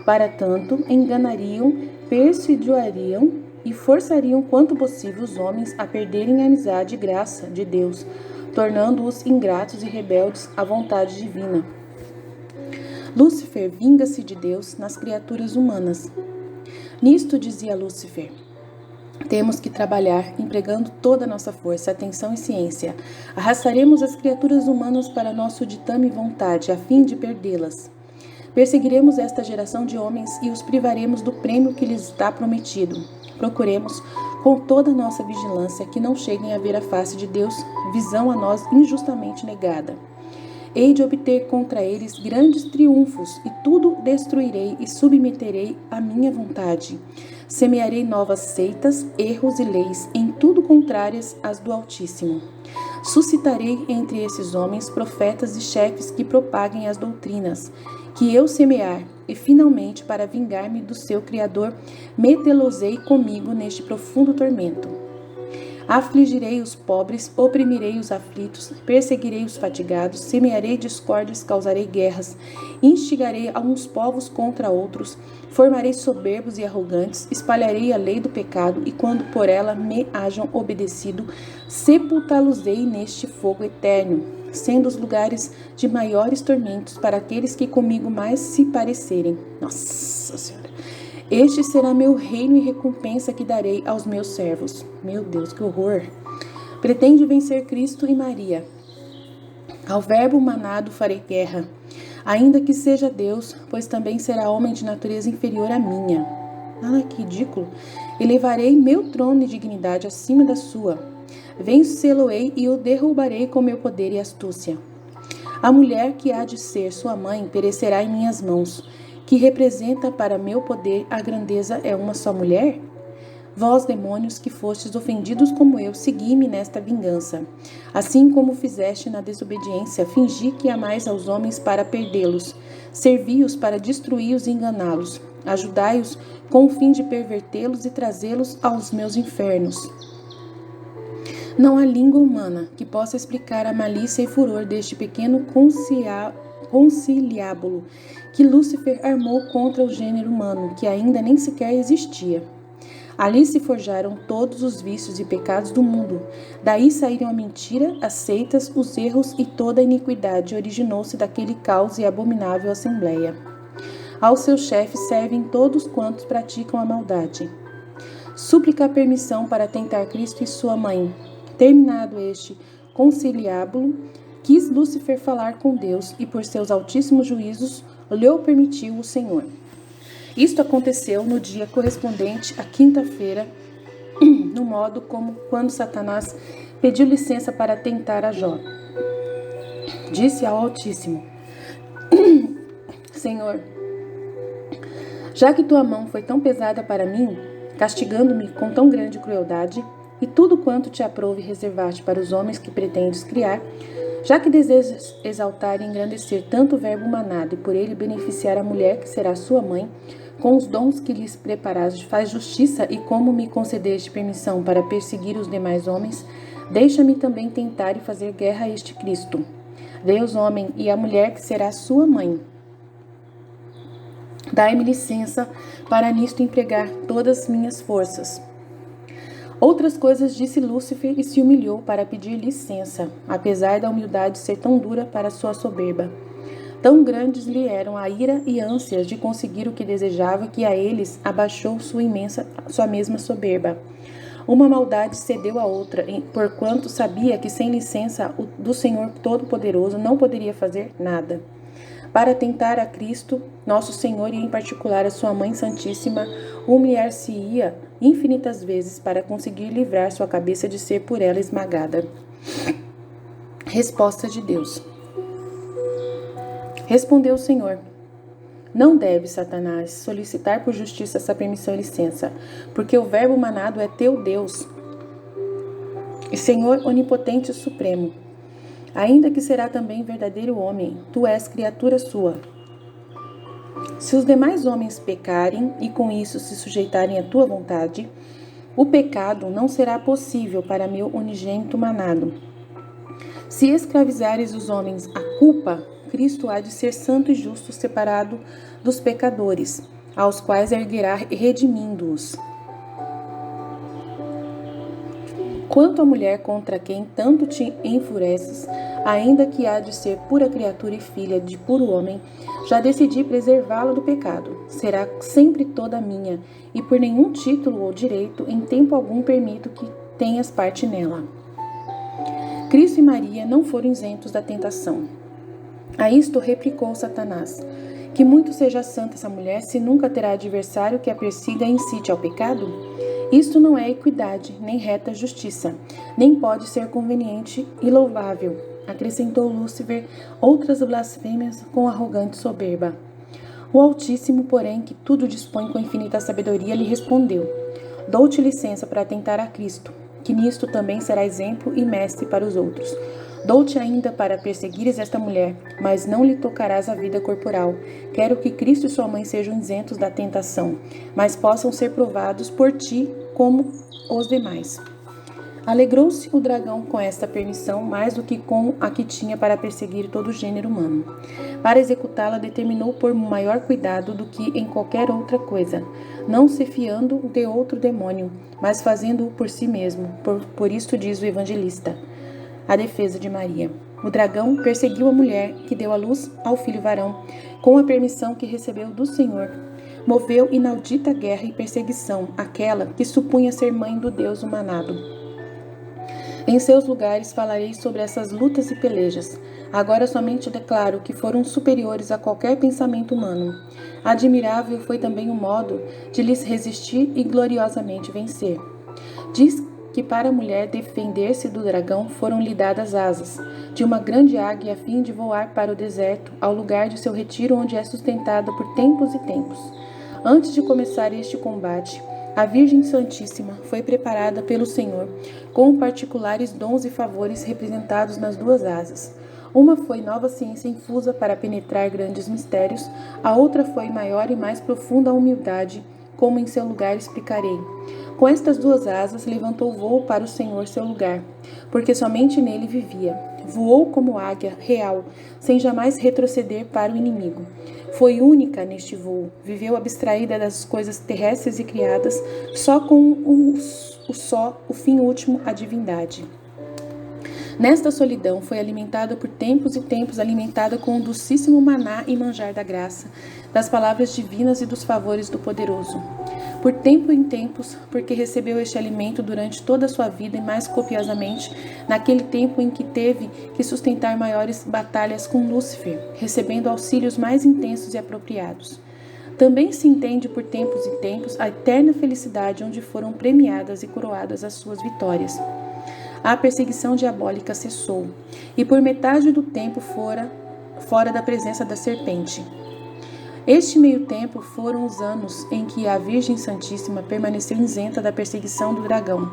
Para tanto, enganariam, persuadiariam e forçariam quanto possível os homens a perderem a amizade e graça de Deus, tornando-os ingratos e rebeldes à vontade divina. Lúcifer vinga-se de Deus nas criaturas humanas. Nisto dizia Lúcifer: temos que trabalhar, empregando toda a nossa força, atenção e ciência. Arrastaremos as criaturas humanas para nosso ditame e vontade, a fim de perdê-las. Perseguiremos esta geração de homens e os privaremos do prêmio que lhes está prometido. Procuremos, com toda a nossa vigilância, que não cheguem a ver a face de Deus, visão a nós injustamente negada. Hei de obter contra eles grandes triunfos, e tudo destruirei e submeterei à minha vontade. Semearei novas seitas, erros e leis, em tudo contrárias às do Altíssimo. Suscitarei entre esses homens profetas e chefes que propaguem as doutrinas que eu semear, e finalmente, para vingar-me do seu Criador, metê-los-ei comigo neste profundo tormento. Afligirei os pobres, oprimirei os aflitos, perseguirei os fatigados, semearei discórdias, causarei guerras, instigarei alguns povos contra outros, formarei soberbos e arrogantes, espalharei a lei do pecado, e quando por ela me hajam obedecido, sepultá-los-ei neste fogo eterno, sendo os lugares de maiores tormentos para aqueles que comigo mais se parecerem. Nossa Senhora! Este será meu reino e recompensa que darei aos meus servos. Meu Deus, que horror! Pretende vencer Cristo e Maria. Ao verbo manado farei guerra, ainda que seja Deus, pois também será homem de natureza inferior à minha. Ah, que ridículo! Elevarei meu trono e dignidade acima da sua. Vencê-lo-ei e o derrubarei com meu poder e astúcia. A mulher que há de ser sua mãe perecerá em minhas mãos, que representa para meu poder a grandeza é uma só mulher? Vós, demônios, que fostes ofendidos como eu, segui-me nesta vingança. Assim como fizeste na desobediência, fingi que amais aos homens para perdê-los, servi-os para destruí-los e enganá-los, ajudai-os com o fim de pervertê-los e trazê-los aos meus infernos. Não há língua humana que possa explicar a malícia e furor deste pequeno conciliábulo que Lúcifer armou contra o gênero humano, que ainda nem sequer existia. Ali se forjaram todos os vícios e pecados do mundo. Daí saíram a mentira, as seitas, os erros e toda a iniquidade originou-se daquele caos e abominável assembleia. Aos seus chefes servem todos quantos praticam a maldade. Súplica permissão para tentar Cristo e sua mãe. Terminado este conciliábulo, quis Lúcifer falar com Deus e por seus altíssimos juízos lhe permitiu o Senhor. Isto aconteceu no dia correspondente à quinta-feira, no modo como quando Satanás pediu licença para tentar a Jó. Disse ao Altíssimo: Senhor, já que tua mão foi tão pesada para mim, castigando-me com tão grande crueldade, e tudo quanto te aprouve reservaste para os homens que pretendes criar, já que desejas exaltar e engrandecer tanto o verbo manado e por ele beneficiar a mulher que será sua mãe, com os dons que lhes preparaste, faz justiça e como me concedeste permissão para perseguir os demais homens, deixa-me também tentar e fazer guerra a este Cristo. Deus, homem, e a mulher que será sua mãe. Dai-me licença para nisto empregar todas as minhas forças. Outras coisas disse Lúcifer e se humilhou para pedir licença, apesar da humildade ser tão dura para sua soberba. Tão grandes lhe eram a ira e ânsias de conseguir o que desejava que a eles abaixou sua mesma soberba. Uma maldade cedeu a outra, porquanto sabia que sem licença do Senhor Todo-Poderoso não poderia fazer nada. Para tentar a Cristo, nosso Senhor, e em particular a sua Mãe Santíssima, humilhar-se-ia infinitas vezes para conseguir livrar sua cabeça de ser por ela esmagada. Resposta de Deus. Respondeu o Senhor: não deve, Satanás, solicitar por justiça essa permissão e licença, porque o verbo manado é teu Deus, e Senhor onipotente e supremo. Ainda que será também verdadeiro homem, tu és criatura sua. Se os demais homens pecarem e com isso se sujeitarem à tua vontade, o pecado não será possível para meu unigênito manado. Se escravizares os homens à culpa, Cristo há de ser santo e justo, separado dos pecadores, aos quais erguerá redimindo-os. Quanto à mulher contra quem tanto te enfureces, ainda que há de ser pura criatura e filha de puro homem, já decidi preservá-la do pecado. Será sempre toda minha, e por nenhum título ou direito, em tempo algum permito que tenhas parte nela. Cristo e Maria não foram isentos da tentação. A isto replicou Satanás: que muito seja santa essa mulher, se nunca terá adversário que a persiga e incite ao pecado? Isto não é equidade, nem reta justiça, nem pode ser conveniente e louvável. Acrescentou Lúcifer outras blasfêmias com arrogante soberba. O Altíssimo, porém, que tudo dispõe com infinita sabedoria, lhe respondeu: dou-te licença para tentar a Cristo, que nisto também será exemplo e mestre para os outros. Dou-te ainda para perseguires esta mulher, mas não lhe tocarás a vida corporal. Quero que Cristo e sua mãe sejam isentos da tentação, mas possam ser provados por ti como os demais. Alegrou-se o dragão com esta permissão mais do que com a que tinha para perseguir todo o gênero humano. Para executá-la, determinou por maior cuidado do que em qualquer outra coisa, não se fiando de outro demônio, mas fazendo-o por si mesmo. Por isto diz o evangelista: a defesa de Maria. O dragão perseguiu a mulher que deu à luz ao filho varão, com a permissão que recebeu do Senhor. Moveu inaudita guerra e perseguição àquela que supunha ser mãe do Deus humanado. Em seus lugares falarei sobre essas lutas e pelejas. Agora somente declaro que foram superiores a qualquer pensamento humano. Admirável foi também o modo de lhes resistir e gloriosamente vencer. Diz que para a mulher defender-se do dragão foram-lhe dadas asas de uma grande águia a fim de voar para o deserto, ao lugar de seu retiro, onde é sustentada por tempos e tempos. Antes de começar este combate, a Virgem Santíssima foi preparada pelo Senhor com particulares dons e favores representados nas duas asas. Uma foi nova ciência infusa para penetrar grandes mistérios, a outra foi maior e mais profunda humildade, como em seu lugar explicarei. Com estas duas asas levantou voo para o Senhor seu lugar, porque somente nele vivia. Voou como águia real, sem jamais retroceder para o inimigo. Foi única neste voo, viveu abstraída das coisas terrestres e criadas, só com o fim último, a divindade. Nesta solidão foi alimentada por tempos e tempos, alimentada com o docíssimo maná e manjar da graça, das palavras divinas e dos favores do poderoso. Por tempo em tempos, porque recebeu este alimento durante toda a sua vida e mais copiosamente, naquele tempo em que teve que sustentar maiores batalhas com Lúcifer, recebendo auxílios mais intensos e apropriados. Também se entende por tempos e tempos a eterna felicidade onde foram premiadas e coroadas as suas vitórias. A perseguição diabólica cessou, e por metade do tempo fora da presença da serpente. Este meio tempo foram os anos em que a Virgem Santíssima permaneceu isenta da perseguição do dragão.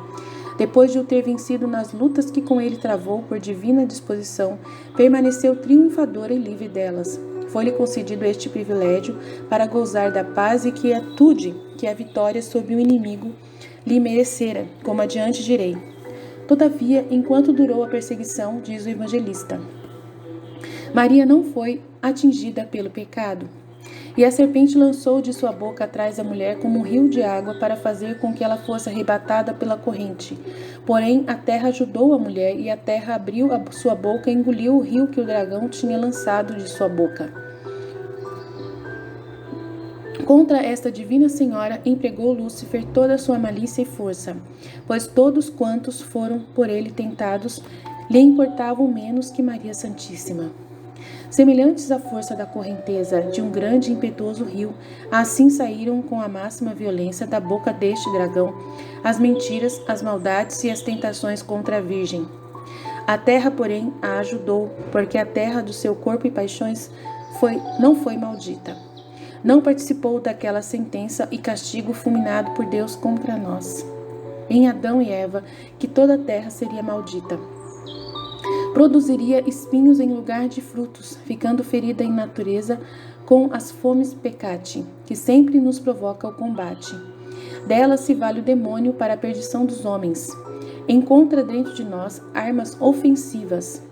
Depois de o ter vencido nas lutas que com ele travou por divina disposição, permaneceu triunfador e livre delas. Foi-lhe concedido este privilégio para gozar da paz e quietude que a vitória sobre o inimigo lhe merecera, como adiante direi. Todavia, enquanto durou a perseguição, diz o evangelista, Maria não foi atingida pelo pecado. E a serpente lançou de sua boca atrás da mulher como um rio de água para fazer com que ela fosse arrebatada pela corrente. Porém, a terra ajudou a mulher e a terra abriu a sua boca e engoliu o rio que o dragão tinha lançado de sua boca. Contra esta divina senhora empregou Lúcifer toda a sua malícia e força, pois todos quantos foram por ele tentados lhe importavam menos que Maria Santíssima. Semelhantes à força da correnteza de um grande e impetuoso rio, assim saíram com a máxima violência da boca deste dragão as mentiras, as maldades e as tentações contra a Virgem. A terra, porém, a ajudou, porque a terra do seu corpo e paixões não foi maldita. Não participou daquela sentença e castigo fulminado por Deus contra nós. Em Adão e Eva, que toda a terra seria maldita. Produziria espinhos em lugar de frutos, ficando ferida em natureza com as fomes peccati, que sempre nos provoca o combate. Dela se vale o demônio para a perdição dos homens. Encontra dentro de nós armas ofensivas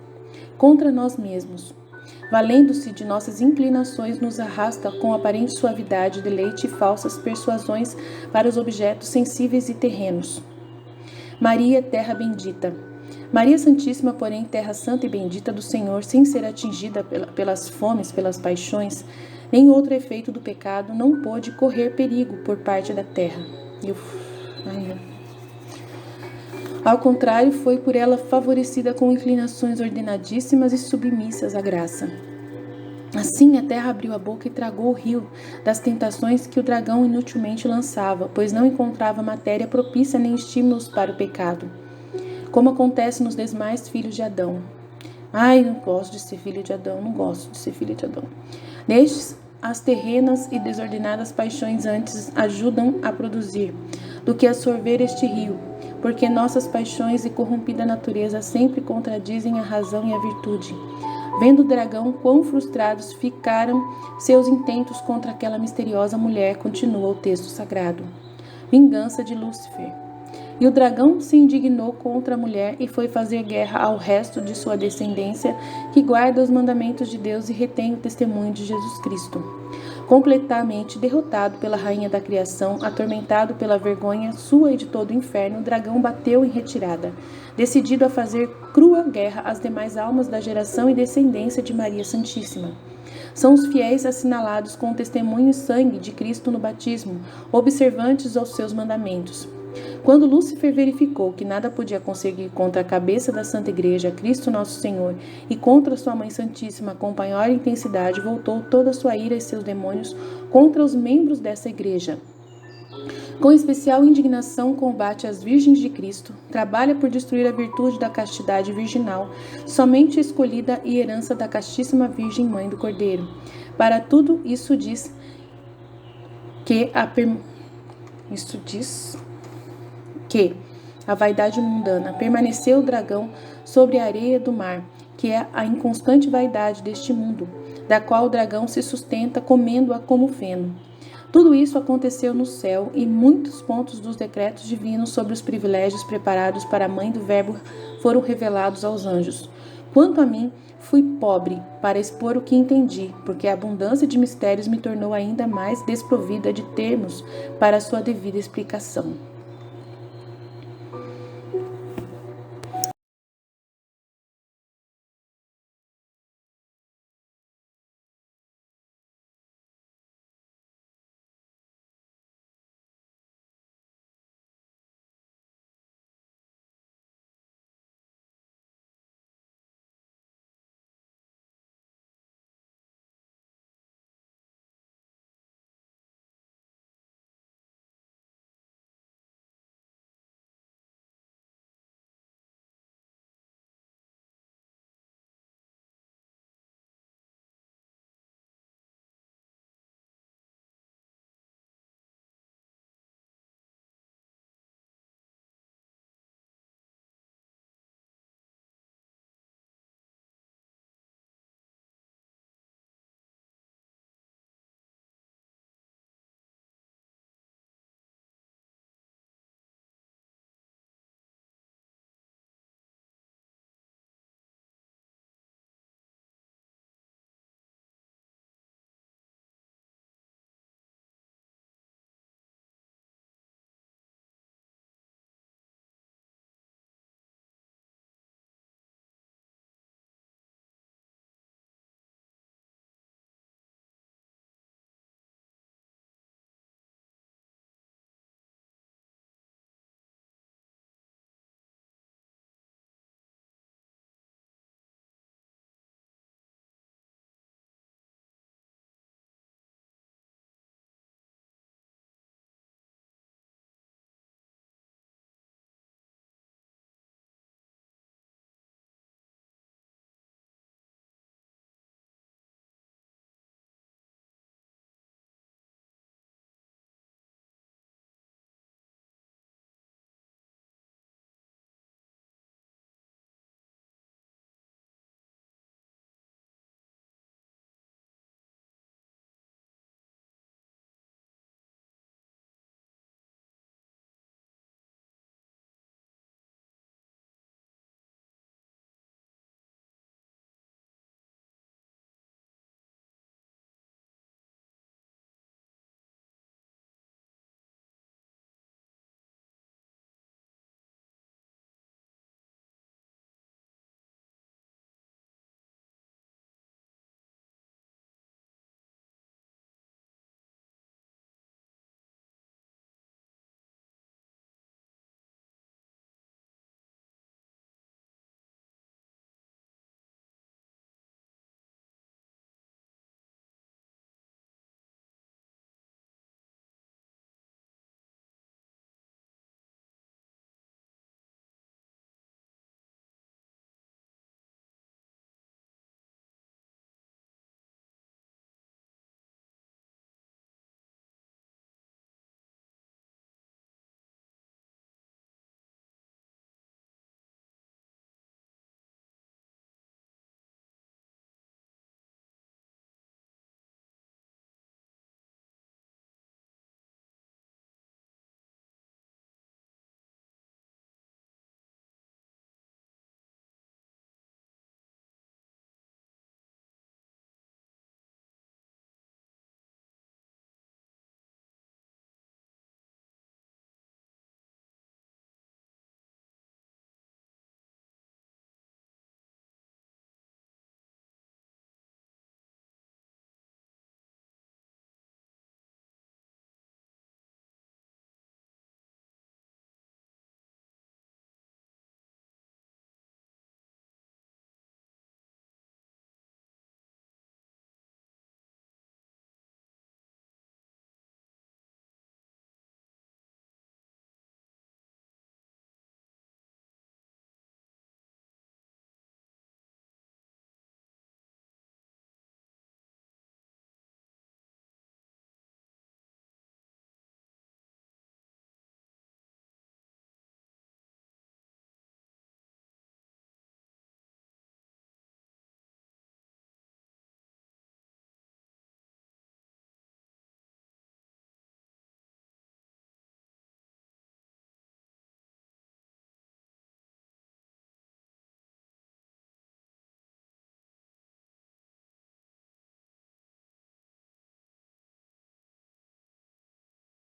contra nós mesmos. Valendo-se de nossas inclinações, nos arrasta com aparente suavidade, deleite e falsas persuasões para os objetos sensíveis e terrenos. Maria, terra bendita. Maria Santíssima, porém, terra santa e bendita do Senhor, sem ser atingida pelas fomes, pelas paixões, nem outro efeito do pecado, não pôde correr perigo por parte da terra. Ao contrário, foi por ela favorecida com inclinações ordenadíssimas e submissas à graça. Assim, a terra abriu a boca e tragou o rio das tentações que o dragão inutilmente lançava, pois não encontrava matéria propícia nem estímulos para o pecado. Como acontece nos demais filhos de Adão. Não gosto de ser filho de Adão, não gosto de ser filho de Adão. Nestes, as terrenas e desordenadas paixões antes ajudam a produzir, do que a sorver este rio, porque nossas paixões e corrompida natureza sempre contradizem a razão e a virtude. Vendo o dragão quão frustrados ficaram seus intentos contra aquela misteriosa mulher, continua o texto sagrado. Vingança de Lúcifer. E o dragão se indignou contra a mulher e foi fazer guerra ao resto de sua descendência, que guarda os mandamentos de Deus e retém o testemunho de Jesus Cristo. Completamente derrotado pela rainha da criação, atormentado pela vergonha sua e de todo o inferno, o dragão bateu em retirada, decidido a fazer crua guerra às demais almas da geração e descendência de Maria Santíssima. São os fiéis assinalados com o testemunho e sangue de Cristo no batismo, observantes aos seus mandamentos. Quando Lúcifer verificou que nada podia conseguir contra a cabeça da Santa Igreja, Cristo Nosso Senhor, e contra sua Mãe Santíssima com maior intensidade, voltou toda a sua ira e seus demônios contra os membros dessa Igreja. Com especial indignação combate as Virgens de Cristo, trabalha por destruir a virtude da castidade virginal, somente escolhida e herança da castíssima Virgem Mãe do Cordeiro. Para tudo isso diz que a vaidade mundana permaneceu o dragão sobre a areia do mar, que é a inconstante vaidade deste mundo, da qual o dragão se sustenta comendo-a como feno. Tudo isso aconteceu no céu e muitos pontos dos decretos divinos sobre os privilégios preparados para a mãe do Verbo foram revelados aos anjos. Quanto a mim, fui pobre para expor o que entendi, porque a abundância de mistérios me tornou ainda mais desprovida de termos para sua devida explicação.